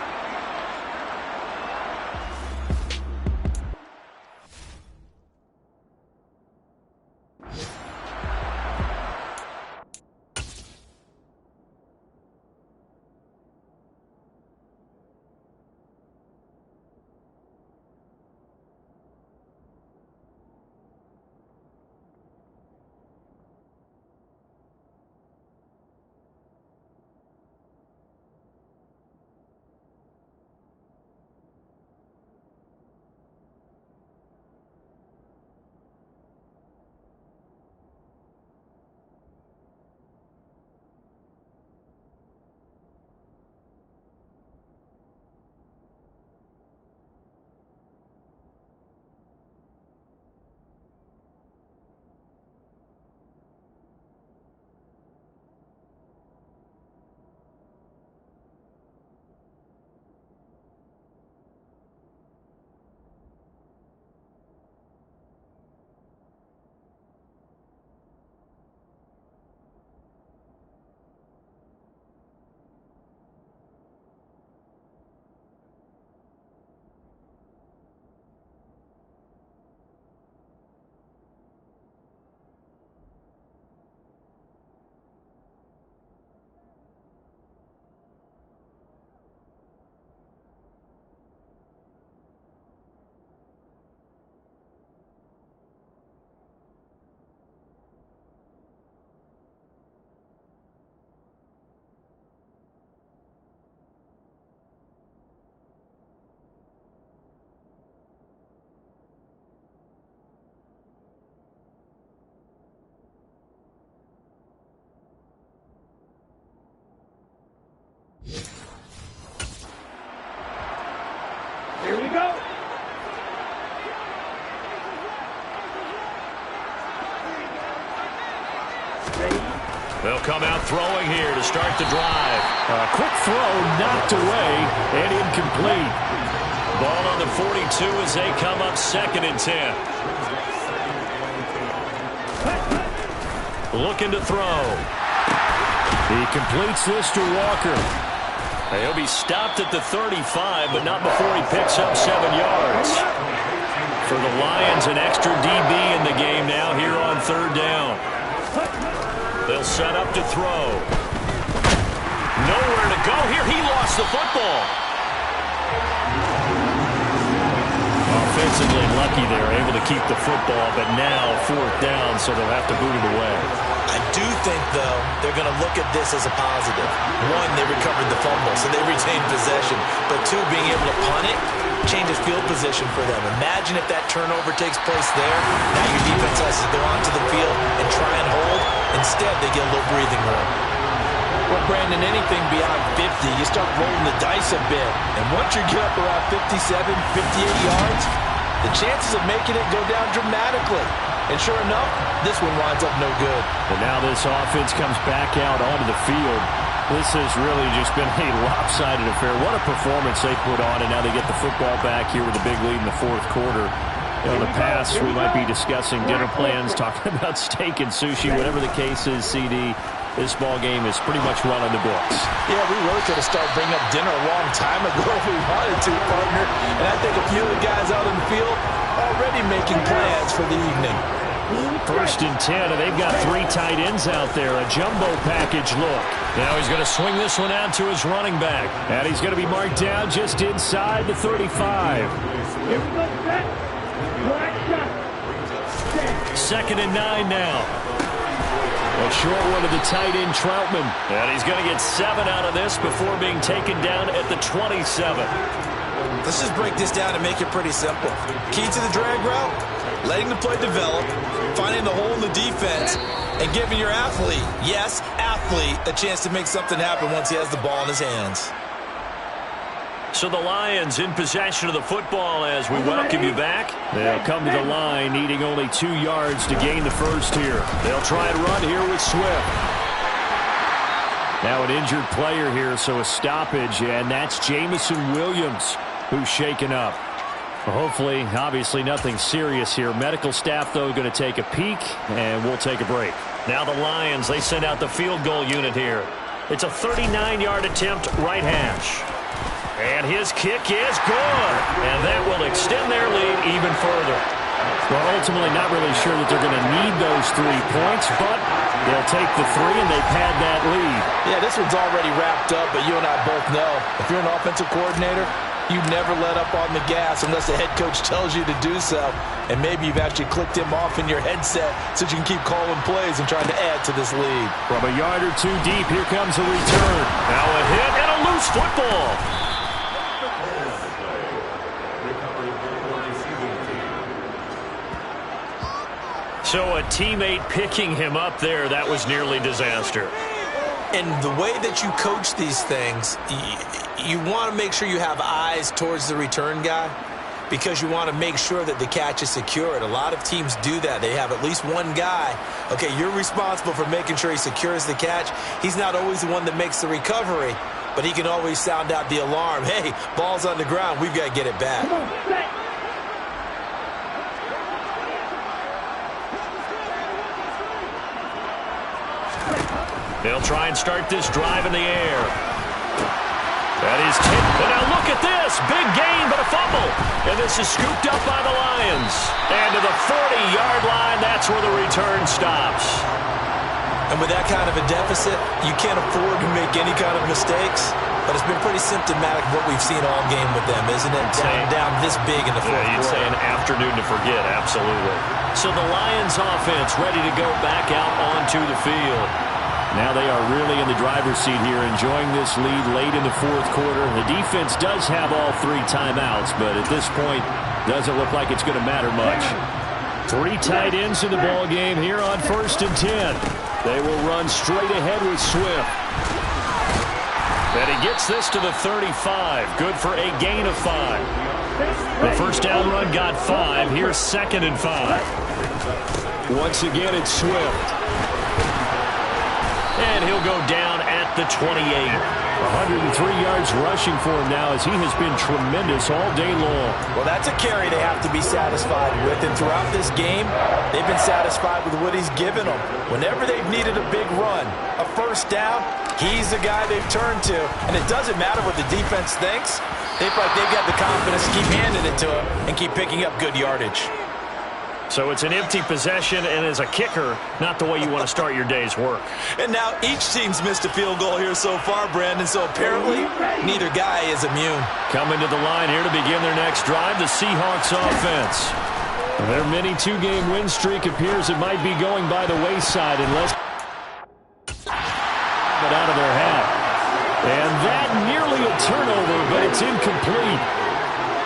go. They'll come out throwing here to start the drive. A quick throw knocked away and incomplete. Ball on the 42 as they come up 2nd and 10. Looking to throw. He completes this to Walker. He'll be stopped at the 35, but not before he picks up 7 yards. For the Lions, an extra DB in the game now here on 3rd down. They'll set up to throw. Nowhere to go here. He lost the football. Offensively lucky they're able to keep the football, but now 4th down, so they'll have to boot it away. I do think, though, they're going to look at this as a positive. 1, they recovered the fumble, so they retained possession. But 2, being able to punt it changes field position for them. Imagine if that turnover takes place there. Now your defense has to go onto the field and try and hold. Instead, they get a little breathing room. Well, Brandon, anything beyond 50, you start rolling the dice a bit. And once you get up around 57, 58 yards, the chances of making it go down dramatically. And sure enough, this one winds up no good. And now this offense comes back out onto the field. This has really just been a lopsided affair. What a performance they put on, and now they get the football back here with a big lead in the 4th quarter. In the past, we might be discussing dinner plans, talking about steak and sushi, whatever the case is, CD. This ball game is pretty much run on the books. Yeah, we really could have started bringing up dinner a long time ago if we wanted to, partner. And I think a few of the guys out in the field already making plans for the evening. 1st and 10, and they've got 3 tight ends out there. A jumbo package look. Now he's going to swing this one out to his running back. And he's going to be marked down just inside the 35. Here we go, set. Black shot. 2nd and 9 now. A short one to the tight end, Troutman. And he's going to get 7 out of this before being taken down at the 27. Let's just break this down and make it pretty simple. Key to the drag route, letting the play develop, finding the hole in the defense, and giving your athlete, yes, athlete, a chance to make something happen once he has the ball in his hands. So the Lions in possession of the football as we welcome you back. They'll come to the line needing only 2 yards to gain the first here. They'll try and run here with Swift. Now an injured player here, so a stoppage, and that's Jamison Williams who's shaken up. Well, hopefully, obviously nothing serious here. Medical staff, though, going to take a peek, and we'll take a break. Now the Lions, they send out the field goal unit here. It's a 39-yard attempt, right hash. And his kick is good. And that will extend their lead even further. Well, ultimately not really sure that they're going to need those 3 points, but they'll take the 3 and they pad that lead. Yeah, this one's already wrapped up, but you and I both know if you're an offensive coordinator, you never let up on the gas unless the head coach tells you to do so. And maybe you've actually clicked him off in your headset so you can keep calling plays and trying to add to this lead. From a yard or 2 deep, here comes a return. Now a hit and a loose football. So a teammate picking him up there, that was nearly disaster. And the way that you coach these things, you want to make sure you have eyes towards the return guy because you want to make sure that the catch is secured. A lot of teams do that. They have at least one guy. Okay, you're responsible for making sure he secures the catch. He's not always the one that makes the recovery, but he can always sound out the alarm. Hey, ball's on the ground. We've got to get it back. Come on, set. They'll try and start this drive in the air. That is tipped. But now look at this. Big gain, but a fumble. And this is scooped up by the Lions. And to the 40-yard line, that's where the return stops. And with that kind of a deficit, you can't afford to make any kind of mistakes. But it's been pretty symptomatic of what we've seen all game with them, isn't it? Down this big in the fourth quarter. You'd say an afternoon to forget, absolutely. So the Lions offense ready to go back out onto the field. Now they are really in the driver's seat here, enjoying this lead late in the 4th quarter. The defense does have all 3 timeouts, but at this point, doesn't look like it's going to matter much. 3 tight ends in the ball game here on 1st and 10. They will run straight ahead with Swift. And he gets this to the 35. Good for a gain of 5. The first down run got 5. Here's 2nd and 5. Once again, it's Swift. And he'll go down at the 28. 103 yards rushing for him now as he has been tremendous all day long. Well, that's a carry they have to be satisfied with. And throughout this game, they've been satisfied with what he's given them. Whenever they've needed a big run, a first down, he's the guy they've turned to. And it doesn't matter what the defense thinks. They feel like they've got the confidence to keep handing it to him and keep picking up good yardage. So it's an empty possession, and as a kicker, not the way you want to start your day's work. And now each team's missed a field goal here so far, Brandon, so apparently neither guy is immune. Coming to the line here to begin their next drive, the Seahawks offense. Their mini 2-game win streak appears it might be going by the wayside unless but out of their hat. And that nearly a turnover, but it's incomplete.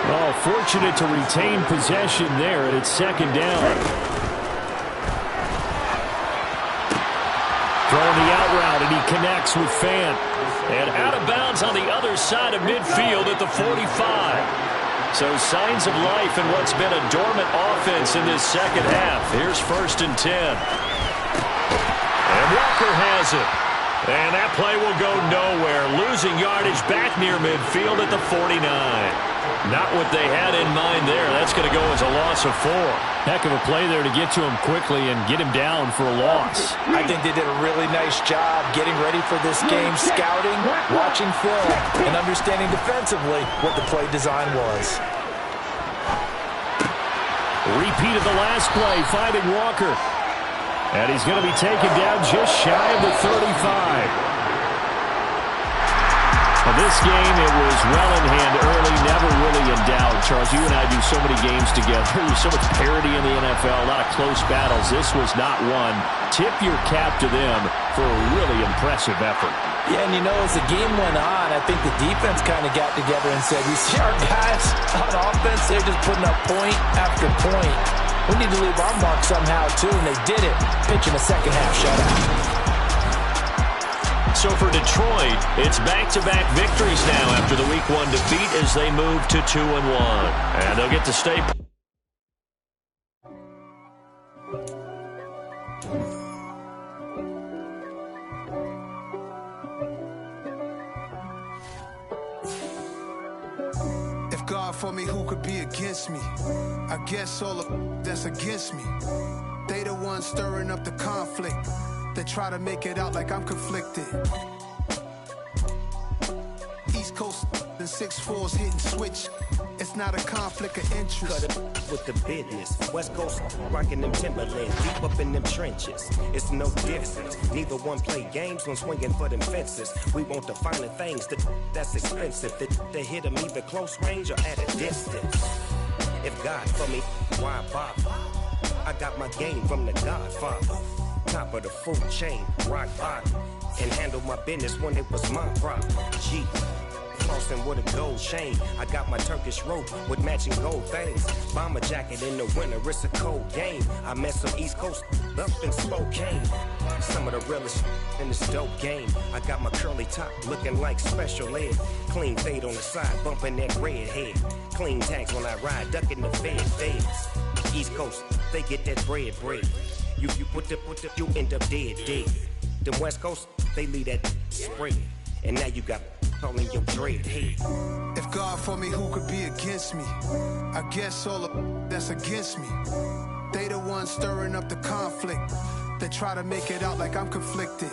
Oh, fortunate to retain possession there, and it's 2nd down. Throwing the out route, and he connects with Fant. And out of bounds on the other side of midfield at the 45. So signs of life in what's been a dormant offense in this second half. Here's 1st and 10. And Walker has it. And that play will go nowhere. Losing yardage back near midfield at the 49. Not what they had in mind there. That's going to go as a loss of 4. Heck of a play there to get to him quickly and get him down for a loss. I think they did a really nice job getting ready for this game, scouting, watching film, and understanding defensively what the play design was. Repeat of the last play, finding Walker. And he's going to be taken down just shy of the 35. This game, it was well in hand early, never really in doubt. Charles, you and I do so many games together. There's so much parity in the NFL, a lot of close battles. This was not one. Tip your cap to them for a really impressive effort. Yeah, and you know, as the game went on, I think the defense kind of got together and said, you see our guys on offense, they're just putting up point after point. We need to leave our mark somehow, too, and they did it, pitching a second-half shutout. So for Detroit, it's back-to-back victories now after the Week 1 defeat as they move to 2-1. And they'll get to stay. If God for me, who could be against me? I guess all of that's against me. They the ones stirring up the conflict. They try to make it out like I'm conflicted. East Coast and 6'4's hitting switch. It's not a conflict of interest. Cut it with the business. West Coast rocking them Timberlands, deep up in them trenches. It's no difference. Neither one play games when swinging for them fences. We want the finer things that's expensive. They hit them either close range or at a distance. If God for me, why bother? I got my game from the Godfather. Top of the food chain, rock bottom, and handle my business when it was my problem. G, flossing with a gold chain. I got my Turkish rope with matching gold things. Bomber jacket in the winter, it's a cold game. I met some East Coast up in Spokane. Some of the realest in this dope game. I got my curly top looking like special ed. Clean fade on the side, bumping that red head. Clean tags when I ride, ducking the feds. East Coast, they get that bread. You put the, you end up dead. Them West Coast, they leave that spread. And now you got calling your dread head. If God for me, who could be against me? I guess all of that's against me. They the ones stirring up the conflict. They try to make it out like I'm conflicted.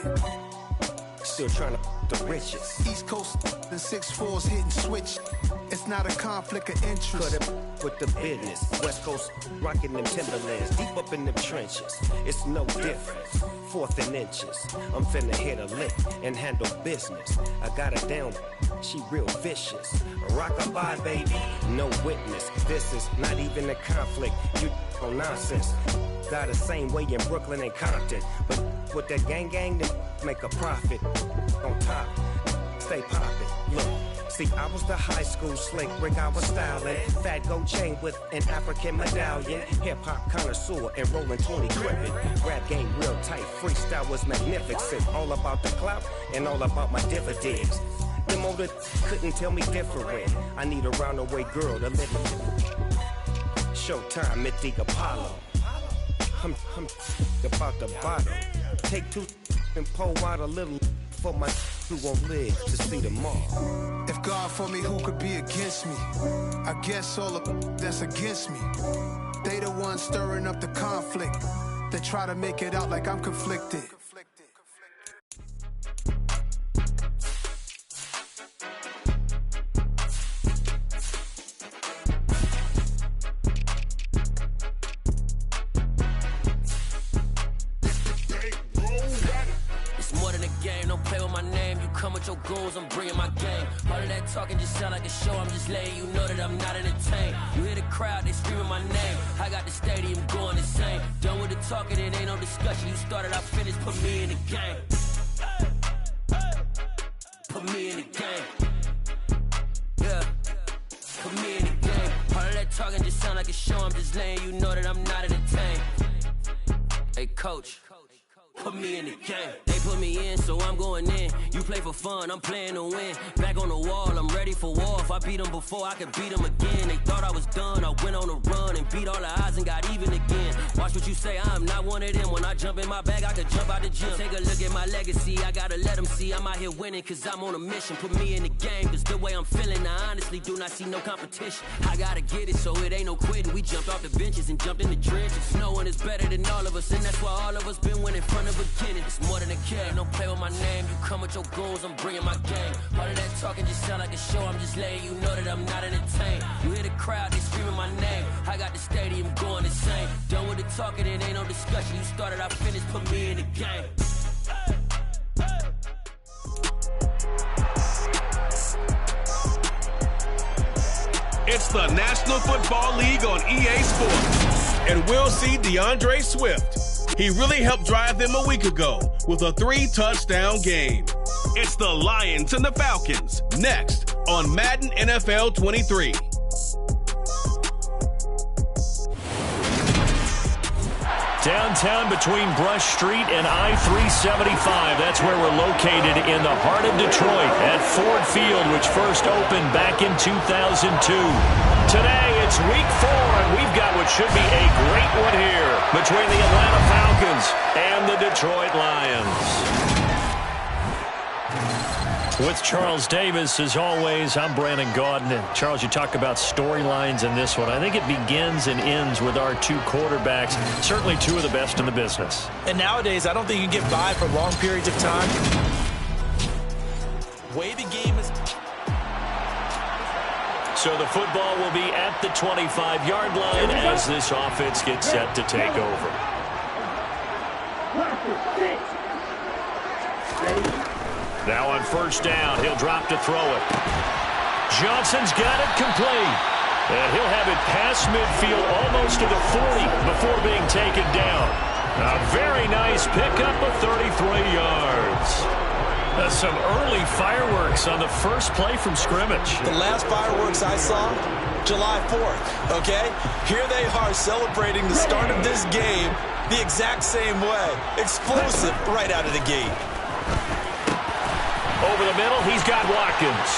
Still trying to the riches. East Coast and 6'4's hitting switch. It's not a conflict of interest. Cut it with the business. West Coast rocking them Timberlands, deep up in them trenches. It's no difference. 4th and inches. I'm finna hit a lick and handle business. I got her down, she real vicious. Rock-a-bye, baby, no witness. This is not even a conflict. You on nonsense. Got the same way in Brooklyn and Compton. But with that gang, then make a profit. On top, stay poppin'. Look. See, I was the high school slick Rick, I was styling. Fat gold chain with an African medallion. Hip-hop connoisseur and rolling 20 crippin'. Rap game real tight, freestyle was magnificent. All about the clout and all about my dividends. Them Them older couldn't tell me different. I need a roundaway girl to let me. Showtime at the Apollo. I'm about the bottom. Take two and pour out a little for my who won't live to see tomorrow. If God for me, who could be against me? I guess all of that's against me. They the ones stirring up the conflict. They try to make it out like I'm conflicted. Goals, I'm bringing my game. All of that talking just sound like a show. I'm just letting you know that I'm not entertained. You hear the crowd, they screaming my name. I got the stadium going insane. Done with the talking, it ain't no discussion. You started, I finished, put me in the game. Put me in the game. Yeah, put me in the game. All of that talking just sound like a show. I'm just letting you know that I'm not entertained. Hey, coach. Put me in the game. They put me in, so I'm going in. You play for fun, I'm playing to win. Back on the wall, I'm ready for war. If I beat them before, I could beat them again. They thought I was done, I went on a run and beat all the odds and got even again. Watch what you say, I'm not one of them. When I jump in my bag, I could jump out the gym. Take a look at my legacy, I gotta let them see I'm out here winning, cause I'm on a mission. Put me in the game, cause the way I'm feeling, I honestly do not see no competition. I gotta get it, so it ain't no quitting. We jumped off the benches and jumped in the trenches. No one is better than all of us, and that's why all of us been winning from the beginning. It's more than a care, don't play with my name. You come with your goals, I'm bringing my game. All of that talking just sound like a show. I'm just letting you know that I'm not entertained. You hear the crowd, they screaming my name. I got the stadium going insane. Done with the talking, it ain't no discussion. You started, I finished, put me in the game. It's the National Football League on EA Sports. And we'll see DeAndre Swift. He really helped drive them a week ago with a 3-touchdown game. It's the Lions and the Falcons next on Madden NFL 23. Downtown between Brush Street and I-375. That's where we're located in the heart of Detroit at Ford Field, which first opened back in 2002. Today, it's week 4, and we've got what should be a great one here between the Atlanta Falcons and the Detroit Lions. With Charles Davis, as always, I'm Brandon Gaudin. And Charles, you talk about storylines in this one. I think it begins and ends with our two quarterbacks, certainly two of the best in the business. And nowadays, I don't think you can get by for long periods of time. Way the game is... So the football will be at the 25-yard line as this offense gets set to take over. Now on first down, he'll drop to throw it. Johnson's got it complete. And he'll have it past midfield almost to the 40 before being taken down. A very nice pickup of 33 yards. Some early fireworks on the first play from scrimmage. The last fireworks I saw, July 4th, okay? Here they are celebrating the start of this game the exact same way. Explosive right out of the gate. Over the middle, he's got Watkins.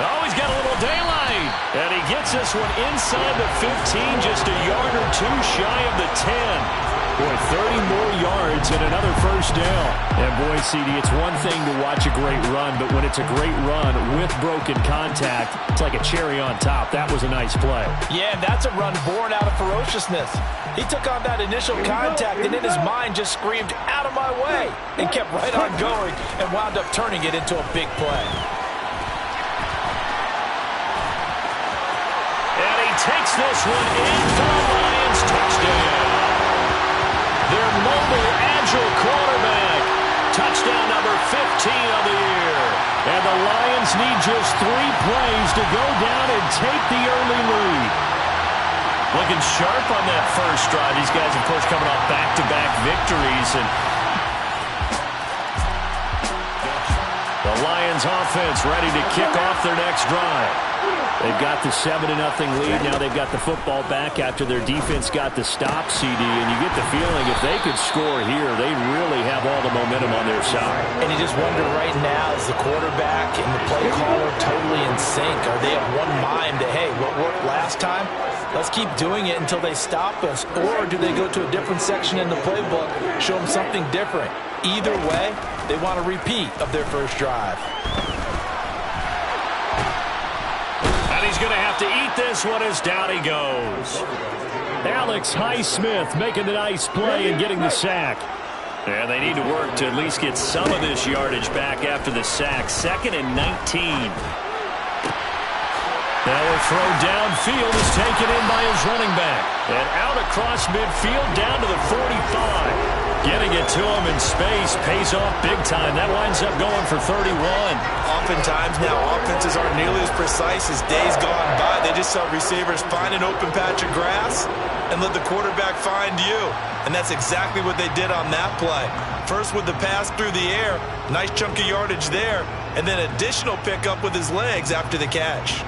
Oh, he's got a little daylight. And he gets this one inside the 15, just a yard or two shy of the 10. Boy, 30 more yards and another first down. And boy, CD, it's one thing to watch a great run, but when it's a great run with broken contact, it's like a cherry on top. That was a nice play. Yeah, and that's a run born out of ferociousness. He took on that initial contact, and in his mind just screamed, "Out of my way," and kept right on going and wound up turning it into a big play. And he takes this one in for the Lions touchdown. Their mobile, agile quarterback. Touchdown number 15 of the year. And the Lions need just 3 plays to go down and take the early lead. Looking sharp on that first drive. These guys, of course, coming off back-to-back victories. And the Lions offense ready to kick off their next drive. They've got the 7-0 lead. Now they've got the football back after their defense got the stop, CD. And you get the feeling if they could score here, they really have all the momentum on their side. And you just wonder right now, is the quarterback and the play caller totally in sync? Are they of one mind that, hey, what worked last time? Let's keep doing it until they stop us. Or do they go to a different section in the playbook, show them something different? Either way, they want a repeat of their first drive. He's going to have to eat this one as down he goes. Alex Highsmith making the nice play and getting the sack. And they need to work to at least get some of this yardage back after the sack. 2nd and 19. Now a throw downfield is taken in by his running back. And out across midfield down to the 45. Getting it to him in space pays off big time. That winds up going for 31. Oftentimes now offenses aren't nearly as precise as days gone by. They just saw receivers find an open patch of grass and let the quarterback find you. And that's exactly what they did on that play. First with the pass through the air, nice chunk of yardage there, and then additional pickup with his legs after the catch.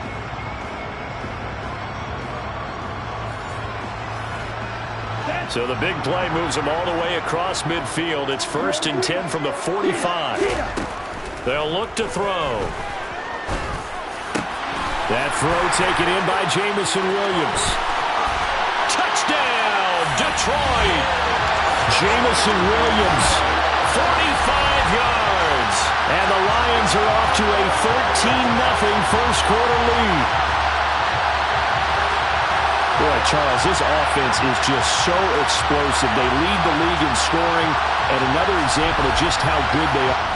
So the big play moves him all the way across midfield. It's 1st and 10 from the 45. They'll look to throw. That throw taken in by Jamison Williams. Touchdown, Detroit. Jamison Williams, 45 yards. And the Lions are off to a 13-0 first quarter lead. Boy, Charles, this offense is just so explosive. They lead the league in scoring, and another example of just how good they are.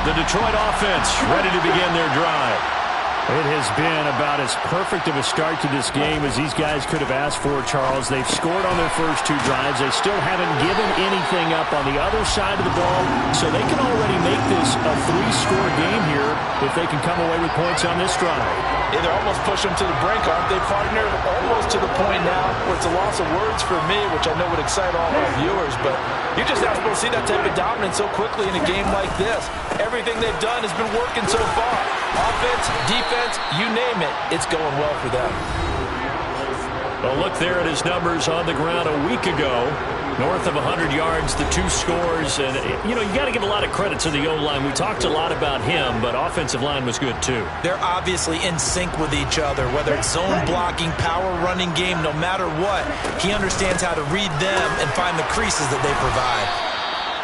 The Detroit offense ready to begin their drive. It has been about as perfect of a start to this game as these guys could have asked for, Charles. They've scored on their first 2 drives. They still haven't given anything up on the other side of the ball, so they can already make this a 3-score game here if they can come away with points on this drive. Yeah, they're almost pushing them to the brink, aren't they, partner? Almost to the point now where it's a loss of words for me, which I know would excite all our viewers, but you're just not supposed to see that type of dominance so quickly in a game like this. Everything they've done has been working so far. Offense, defense, you name it, it's going well for them. Well, look there at his numbers on the ground a week ago. North of 100 yards, the 2 scores. And, you know, you got to give a lot of credit to the O-line. We talked a lot about him, but offensive line was good, too. They're obviously in sync with each other, whether it's zone blocking, power running game, no matter what. He understands how to read them and find the creases that they provide.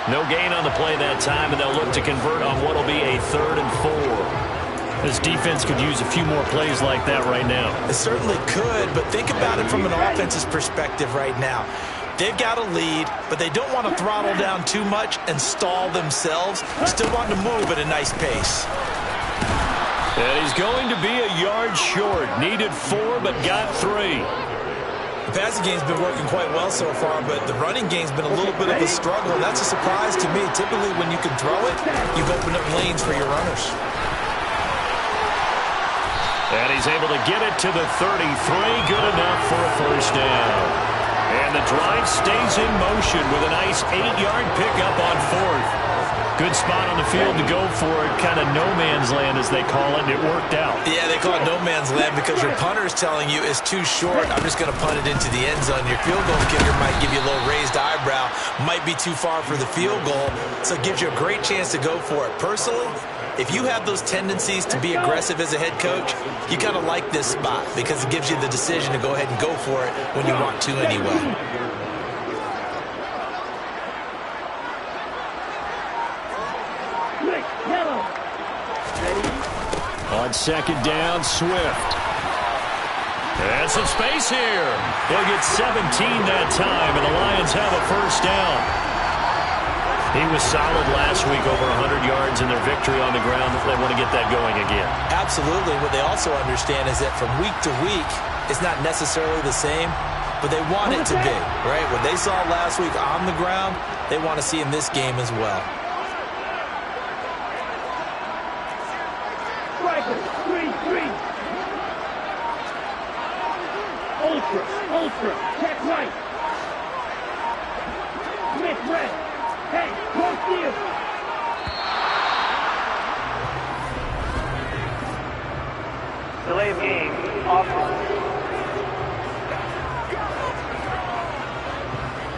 No gain on the play that time, and they'll look to convert on what will be a 3rd and 4. This defense could use a few more plays like that right now. It certainly could, but think about it from an offense's perspective right now. They've got a lead, but they don't want to throttle down too much and stall themselves. Still want to move at a nice pace. And he's going to be a yard short. Needed 4, but got 3. The passing game's been working quite well so far, but the running game's been a little bit of a struggle, and that's a surprise to me. Typically, when you can throw it, you've opened up lanes for your runners. And he's able to get it to the 33. Good enough for a first down. And the drive stays in motion with a nice 8-yard pickup on 4th. Good spot on the field to go for it. Kind of no man's land, as they call it, and it worked out. Yeah, they call it no man's land because your punter is telling you it's too short. I'm just going to punt it into the end zone. Your field goal kicker might give you a little raised eyebrow. Might be too far for the field goal, so it gives you a great chance to go for it. Personally, if you have those tendencies to be aggressive as a head coach, you kind of like this spot because it gives you the decision to go ahead and go for it when you want to anyway. On 2nd down, Swift. And some space here. He'll get 17 that time, and the Lions have a first down. He was solid last week, over 100 yards in their victory on the ground. They want to get that going again. Absolutely. What they also understand is that from week to week, it's not necessarily the same, but they want it to be, right? What they saw last week on the ground, they want to see in this game as well. Striker, 3-3. Ultra, check right. Smith red. Hey, close deal.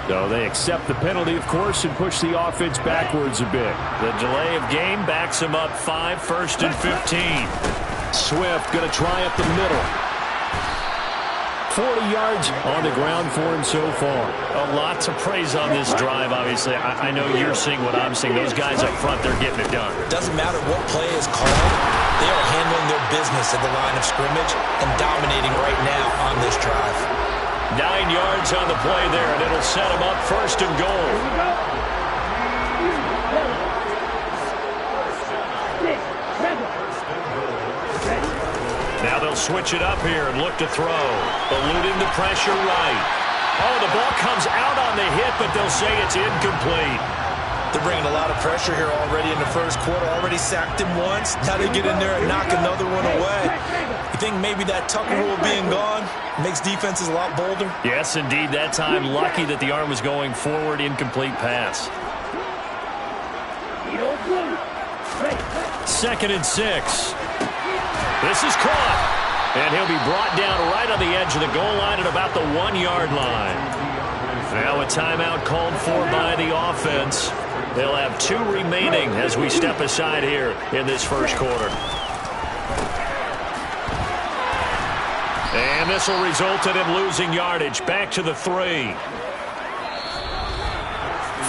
So they accept the penalty, of course, and push the offense backwards a bit. The delay of game backs him up 5, 1st and 15. Swift going to try up the middle. 40 yards on the ground for him so far. A lot to praise on this drive, obviously. I know you're seeing what I'm seeing. Those guys up front, they're getting it done. Doesn't matter what play is called. They are handling their business at the line of scrimmage and dominating right now on this drive. 9 yards on the play there, and it'll set them up 1st and goal. Now they'll switch it up here and look to throw. Eluding the pressure right. Oh, the ball comes out on the hit, but they'll say it's incomplete. They're bringing a lot of pressure here already in the first quarter. Already sacked him once. Now they get in there and knock another one away. You think maybe that Tucker rule being gone makes defenses a lot bolder? Yes, indeed. That time, lucky that the arm was going forward. Incomplete pass. 2nd and 6. This is caught. And he'll be brought down right on the edge of the goal line at about the 1-yard line. Now a timeout called for by the offense. They'll have 2 remaining as we step aside here in this first quarter. And this will result in him losing yardage. Back to the 3.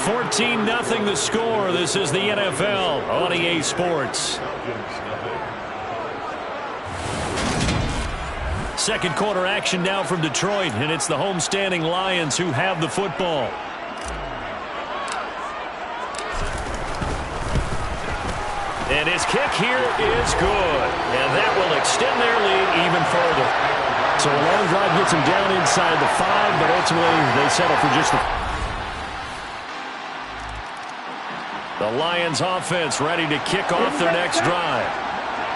14-0 the score. This is the NFL on EA Sports. Second quarter action now from Detroit, and it's the homestanding Lions who have the football. And his kick here is good. And that will extend their lead even further. So a long drive gets them down inside the 5, but ultimately they settle for just the Lions offense ready to kick off their next drive.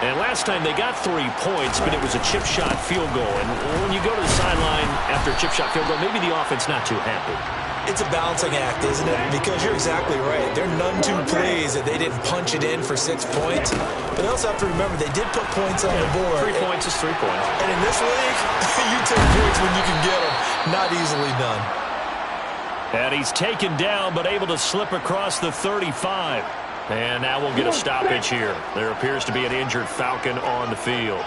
And last time they got 3 points, but it was a chip shot field goal. And when you go to the sideline after a chip shot field goal, maybe the offense not too happy. It's a balancing act, isn't it? Because you're exactly right. They're none too pleased that they didn't punch it in for 6 points. But they also have to remember they did put points on the board. 3 points is 3 points. And in this league, you take points when you can get them. Not easily done. And he's taken down, but able to slip across the 35. And now we'll get a stoppage here. There appears to be an injured Falcon on the field.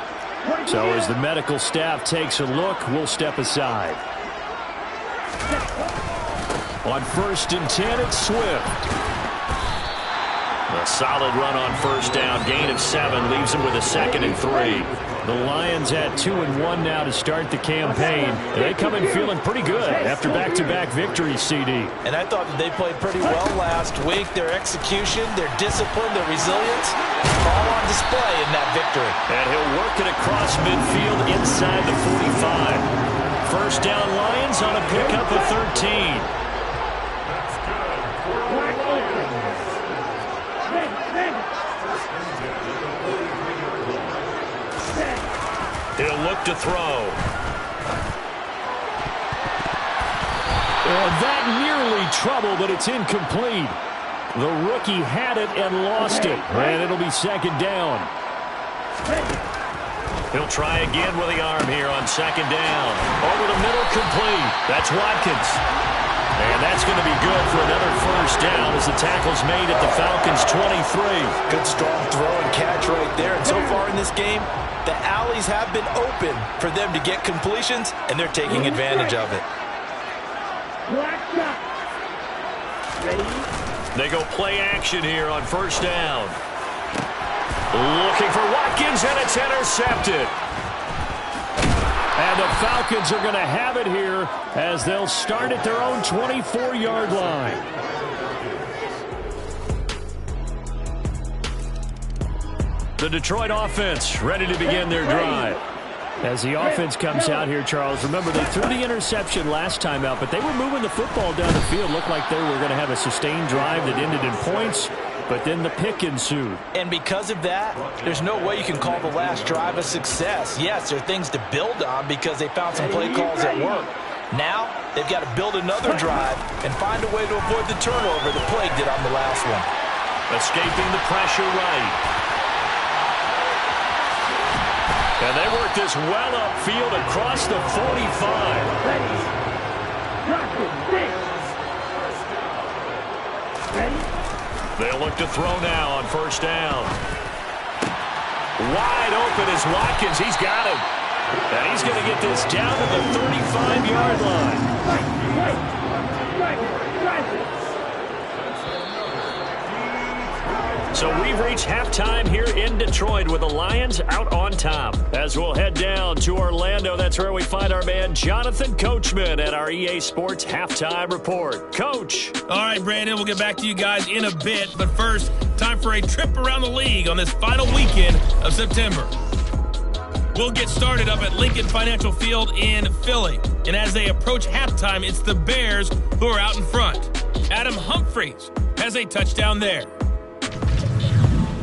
So as the medical staff takes a look, we'll step aside. On 1st and 10, it's Swift. A solid run on 1st down. Gain of 7 leaves him with a 2nd and 3. The Lions at 2-1 now to start the campaign. They come in feeling pretty good after back-to-back victories, CD. And I thought that they played pretty well last week. Their execution, their discipline, their resilience, all on display in that victory. And he'll work it across midfield inside the 45. 1st down Lions on a pickup of 13. He'll look to throw. And that nearly trouble, but it's incomplete. The rookie had it and lost it. And it'll be 2nd down. He'll try again with the arm here on 2nd down. Over the middle, complete. That's Watkins. And that's going to be good for another 1st down as the tackle's made at the Falcons' 23. Good strong throw and catch right there. And so far in this game, the alleys have been open for them to get completions, and they're taking advantage of it. They go play action here on 1st down. Looking for Watkins, and it's intercepted. And the Falcons are going to have it here as they'll start at their own 24-yard line. The Detroit offense ready to begin their drive. As the offense comes out here, Charles, remember they threw the interception last time out, but they were moving the football down the field. Looked like they were going to have a sustained drive that ended in points, but then the pick ensued. And because of that, there's no way you can call the last drive a success. Yes, there are things to build on because they found some play calls that work. Now, they've got to build another drive and find a way to avoid the turnover the plague did on the last one. Escaping the pressure right. And they work work this well upfield across the 45. Ready. Drop it. Six. Ready. They'll look to throw now on first down. Wide open is Watkins. He's got him. And he's going to get this down to the 35-yard line. So we've reached halftime here in Detroit with the Lions out on top. As we'll head down to Orlando, that's where we find our man Jonathan Coachman at our EA Sports Halftime Report. Coach. All right, Brandon, we'll get back to you guys in a bit. But first, time for a trip around the league on this final weekend of September. We'll get started up at Lincoln Financial Field in Philly. And as they approach halftime, it's the Bears who are out in front. Adam Humphries has a touchdown there.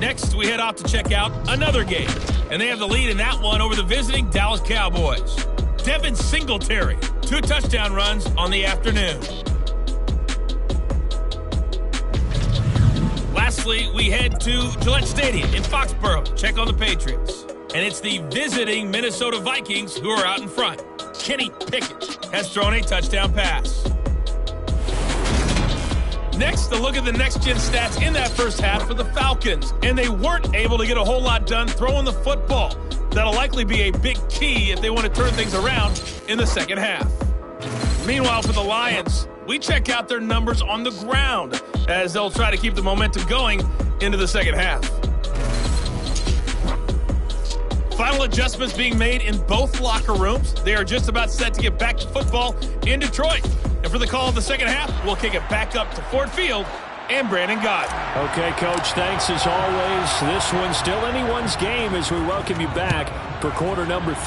Next, we head off to check out another game. And they have the lead in that one over the visiting Dallas Cowboys. Devin Singletary, 2 touchdown runs on the afternoon. Lastly, we head to Gillette Stadium in Foxborough to check on the Patriots. And it's the visiting Minnesota Vikings who are out in front. Kenny Pickett has thrown a touchdown pass. Next, a look at the next-gen stats in that first half for the Falcons. And they weren't able to get a whole lot done throwing the football. That'll likely be a big key if they want to turn things around in the second half. Meanwhile, for the Lions, we check out their numbers on the ground as they'll try to keep the momentum going into the second half. Final adjustments being made in both locker rooms. They are just about set to get back to football in Detroit. And for the call of the second half, we'll kick it back up to Ford Field and Brandon Gott. Okay, Coach, thanks as always. This one's still anyone's game as we welcome you back for quarter number 3.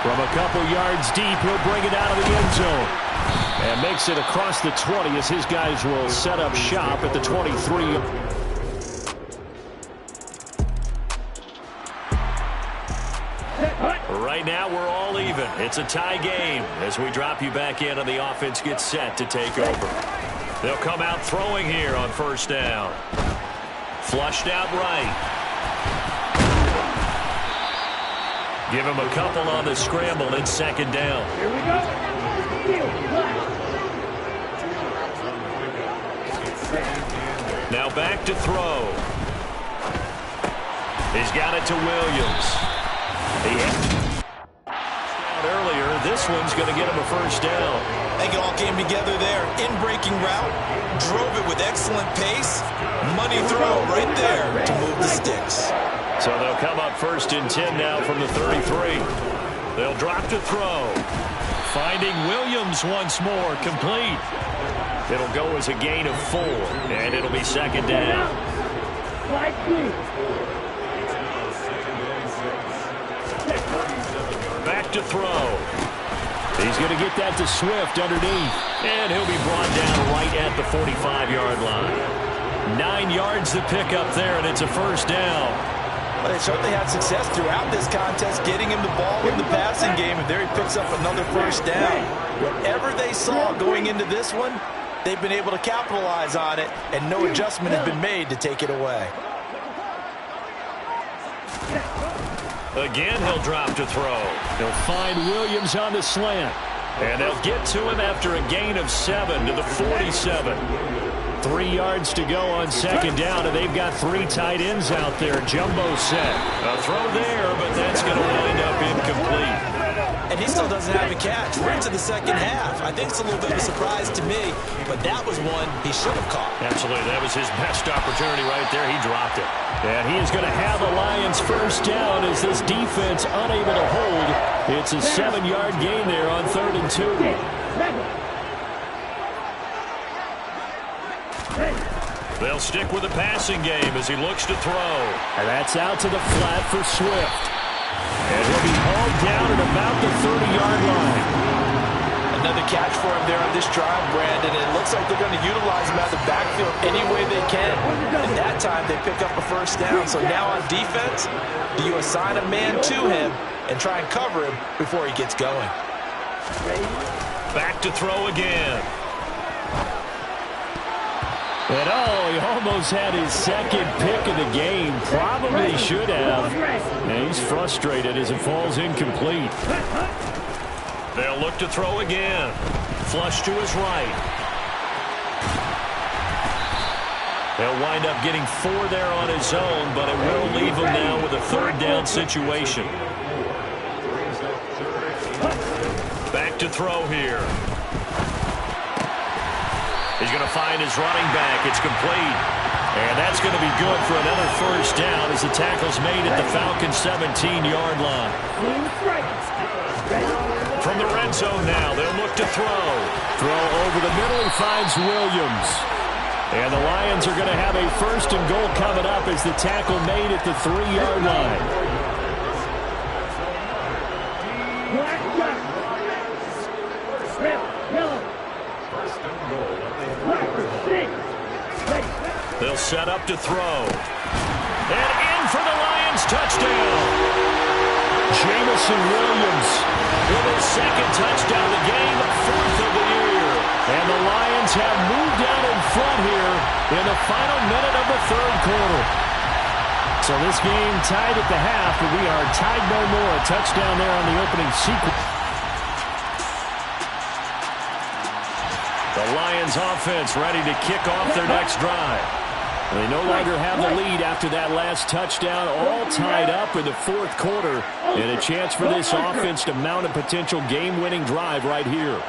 From a couple yards deep, he'll bring it out of the end zone. And makes it across the 20 as his guys will set up shop at the 23. Right now, we're all even. It's a tie game as we drop you back in and the offense gets set to take over. They'll come out throwing here on first down. Flushed out right. Give him a couple on the scramble in second down. Here we go. Now back to throw. He's got it to Williams. Earlier, this one's going to get him a first down. I think it all came together there. In-breaking route, drove it with excellent pace. Money throw right there to move the sticks. So they'll come up first and 10 now from the 33. They'll drop to throw. Finding Williams once more, complete. It'll go as a gain of 4, and it'll be second down. Back to throw. He's going to get that to Swift underneath. And he'll be brought down right at the 45-yard line. 9 yards to pick up there, and it's a first down. Well, they certainly had success throughout this contest, getting him the ball in the passing game, and there he picks up another first down. Whatever they saw going into this one, they've been able to capitalize on it, and no adjustment has been made to take it away. Again, he'll drop to throw. He'll find Williams on the slant. And they'll get to him after a gain of 7 to the 47. 3 yards to go on second down, and they've got 3 tight ends out there. Jumbo set. A throw there, but that's going to wind up incomplete. And he still doesn't have a catch. We're into the second half. I think it's a little bit of a surprise to me, but that was one he should have caught. Absolutely. That was his best opportunity right there. He dropped it. And he is going to have the Lions first down as this defense unable to hold. It's a 7-yard gain there on 3rd and 2. They'll stick with the passing game as he looks to throw. And that's out to the flat for Swift. And he'll be hauled down at about the 30-yard line. Another catch for him there on this drive, Brandon. And it looks like they're going to utilize him out of the backfield any way they can. And that time they pick up a first down. So now on defense, do you assign a man to him and try and cover him before he gets going? Back to throw again. And he almost had his second pick of the game. Probably should have. And he's frustrated as it falls incomplete. They'll look to throw again. Flush to his right. He'll wind up getting 4 there on his own, but it will leave him now with a 3rd down situation. Back to throw here. He's going to find his running back. It's complete. And that's going to be good for another 1st down as the tackle's made at the Falcons' 17-yard line. From the red zone now, they'll look to throw. Throw over the middle. He finds Williams. And the Lions are going to have a 1st and goal coming up as the tackle made at the 3-yard line. They'll set up to throw. And in for the Lions touchdown. Jamison Williams with his 2nd touchdown of the game, 4th of the year. And the Lions have moved out in front here in the final minute of the 3rd quarter. So this game tied at the half, but we are tied no more. A touchdown there on the opening sequence. The Lions offense ready to kick off their next drive. They no longer have the lead after that last touchdown, all tied up in the 4th quarter, and a chance for this offense to mount a potential game-winning drive right here.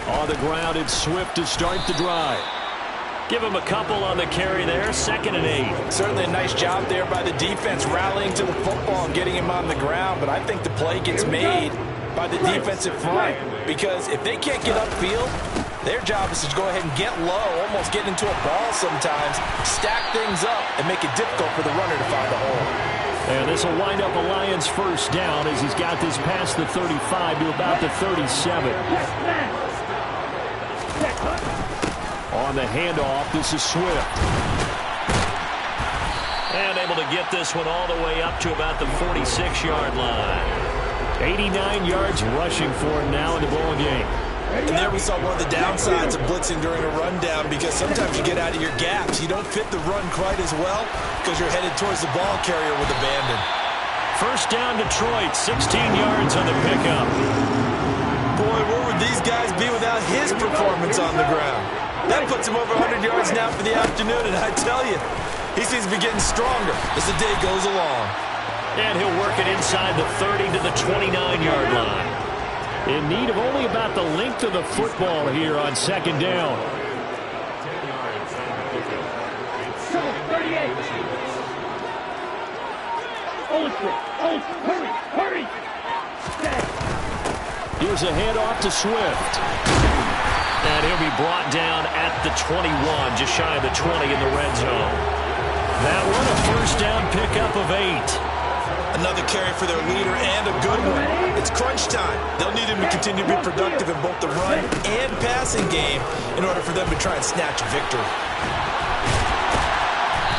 On the ground, it's Swift to start the drive. Give him a couple on the carry there, 2nd and 8. Certainly a nice job there by the defense rallying to the football and getting him on the ground, but I think the play gets made by the defensive front because if they can't get upfield, their job is to go ahead and get low, almost get into a ball sometimes, stack things up, and make it difficult for the runner to find a hole. And this will wind up a Lions 1st down as he's got this past the 35 to about the 37. On the handoff, this is Swift. And able to get this one all the way up to about the 46-yard line. 89 yards rushing for him now in the ball game. And there we saw one of the downsides of blitzing during a rundown because sometimes you get out of your gaps. You don't fit the run quite as well because you're headed towards the ball carrier with abandon. 1st down Detroit, 16 yards on the pickup. Boy, where would these guys be without his performance on the ground? That puts him over 100 yards now for the afternoon, and I tell you, he seems to be getting stronger as the day goes along. And he'll work it inside the 30 to the 29-yard line. In need of only about the length of the football here on 2nd down. 38. Hurry. Here's a handoff to Swift. And he'll be brought down at the 21, just shy of the 20 in the red zone. That one a 1st down pickup of 8. Another carry for their leader and a good one. It's crunch time. They'll need him to continue to be productive in both the run and passing game in order for them to try and snatch a victory.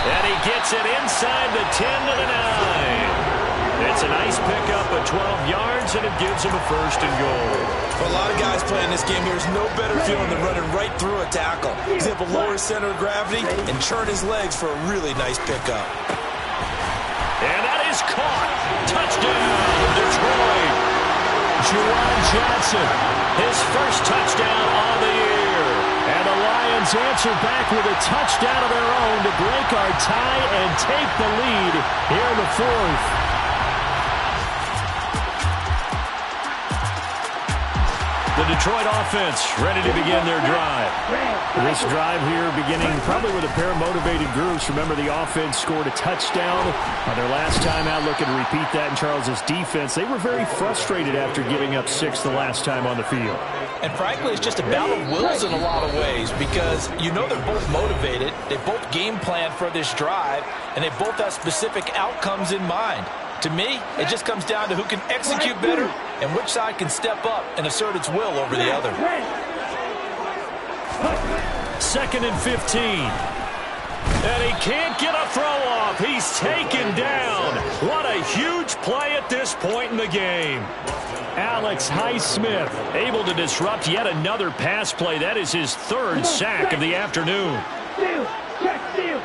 And he gets it inside the 10 to the 9. It's a nice pickup of 12 yards, and it gives him a 1st and goal. For a lot of guys playing this game, there's no better feeling than running right through a tackle. He's able to lower his center of gravity and churn his legs for a really nice pickup. And that is caught. Touchdown, Detroit. Juwan Johnson, his 1st touchdown on the year. And the Lions answer back with a touchdown of their own to break our tie and take the lead here in the 4th. The Detroit offense ready to begin their drive. This drive here beginning probably with a pair of motivated groups. Remember, the offense scored a touchdown on their last time out. Looking to repeat that in Charles's defense. They were very frustrated after giving up 6 the last time on the field. And frankly, it's just a battle of wills in a lot of ways because you know they're both motivated. They both game plan for this drive, and they both have specific outcomes in mind. To me, it just comes down to who can execute better and which side can step up and assert its will over the other. 2nd and 15. And he can't get a throw off. He's taken down. What a huge play at this point in the game. Alex Highsmith able to disrupt yet another pass play. That is his third sack of the afternoon. Steal. Check steal.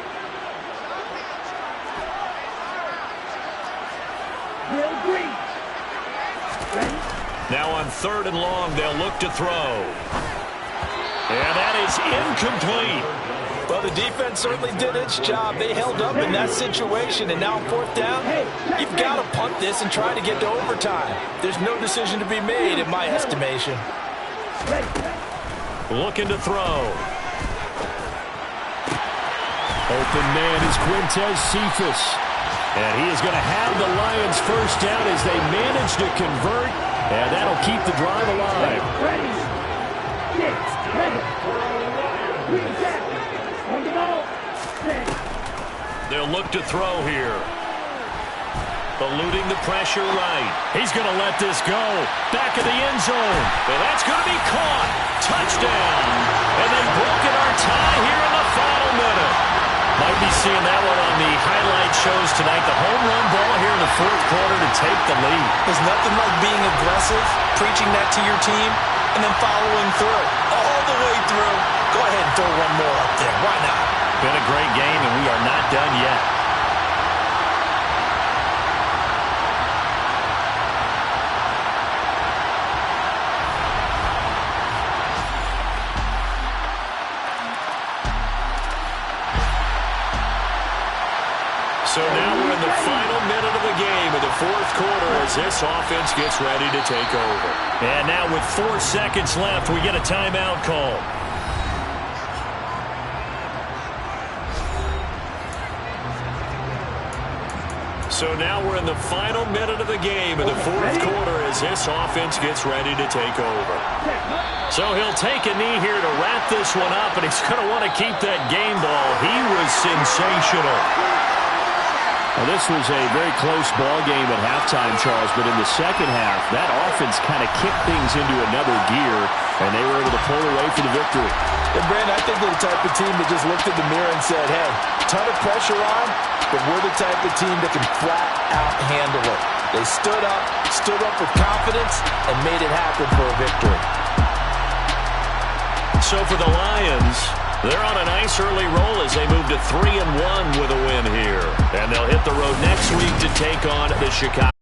Will Green. Ready? Now on 3rd and long, they'll look to throw. And that is incomplete. Well, the defense certainly did its job. They held up in that situation, and now 4th down, you've got to punt this and try to get to overtime. There's no decision to be made in my estimation. Looking to throw. Open man is Quintez Cephas. And he is going to have the Lions first down as they manage to convert, and that'll keep the drive alive. Ready. Reset. On the ball. Set. They'll look to throw here. Eluding the pressure right. He's going to let this go. Back of the end zone. And that's going to be caught. Touchdown. And they've broken our tie here in the final minute. Might be seeing that one on the highlight shows tonight. The home run ball here in the 4th quarter to take the lead. There's nothing like being aggressive, preaching that to your team, and then following through. All the way through. Go ahead and throw one more up there. Why not? Been a great game, and we are not done yet. So now we're in the final minute of the game of the 4th quarter as this offense gets ready to take over. And now with 4 seconds left, we get a timeout call. So now we're in the final minute of the game of the 4th quarter as this offense gets ready to take over. So he'll take a knee here to wrap this one up, and he's going to want to keep that game ball. He was sensational. Well, this was a very close ball game at halftime, Charles, but in the second half, that offense kind of kicked things into another gear, and they were able to pull away for the victory. And, Brandon, I think they're the type of team that just looked in the mirror and said, hey, ton of pressure on, but we're the type of team that can flat out handle it. They stood up with confidence, and made it happen for a victory. So for the Lions, they're on a nice early roll as they move to 3-1 with a win here. And they'll hit the road next week to take on the Chicago.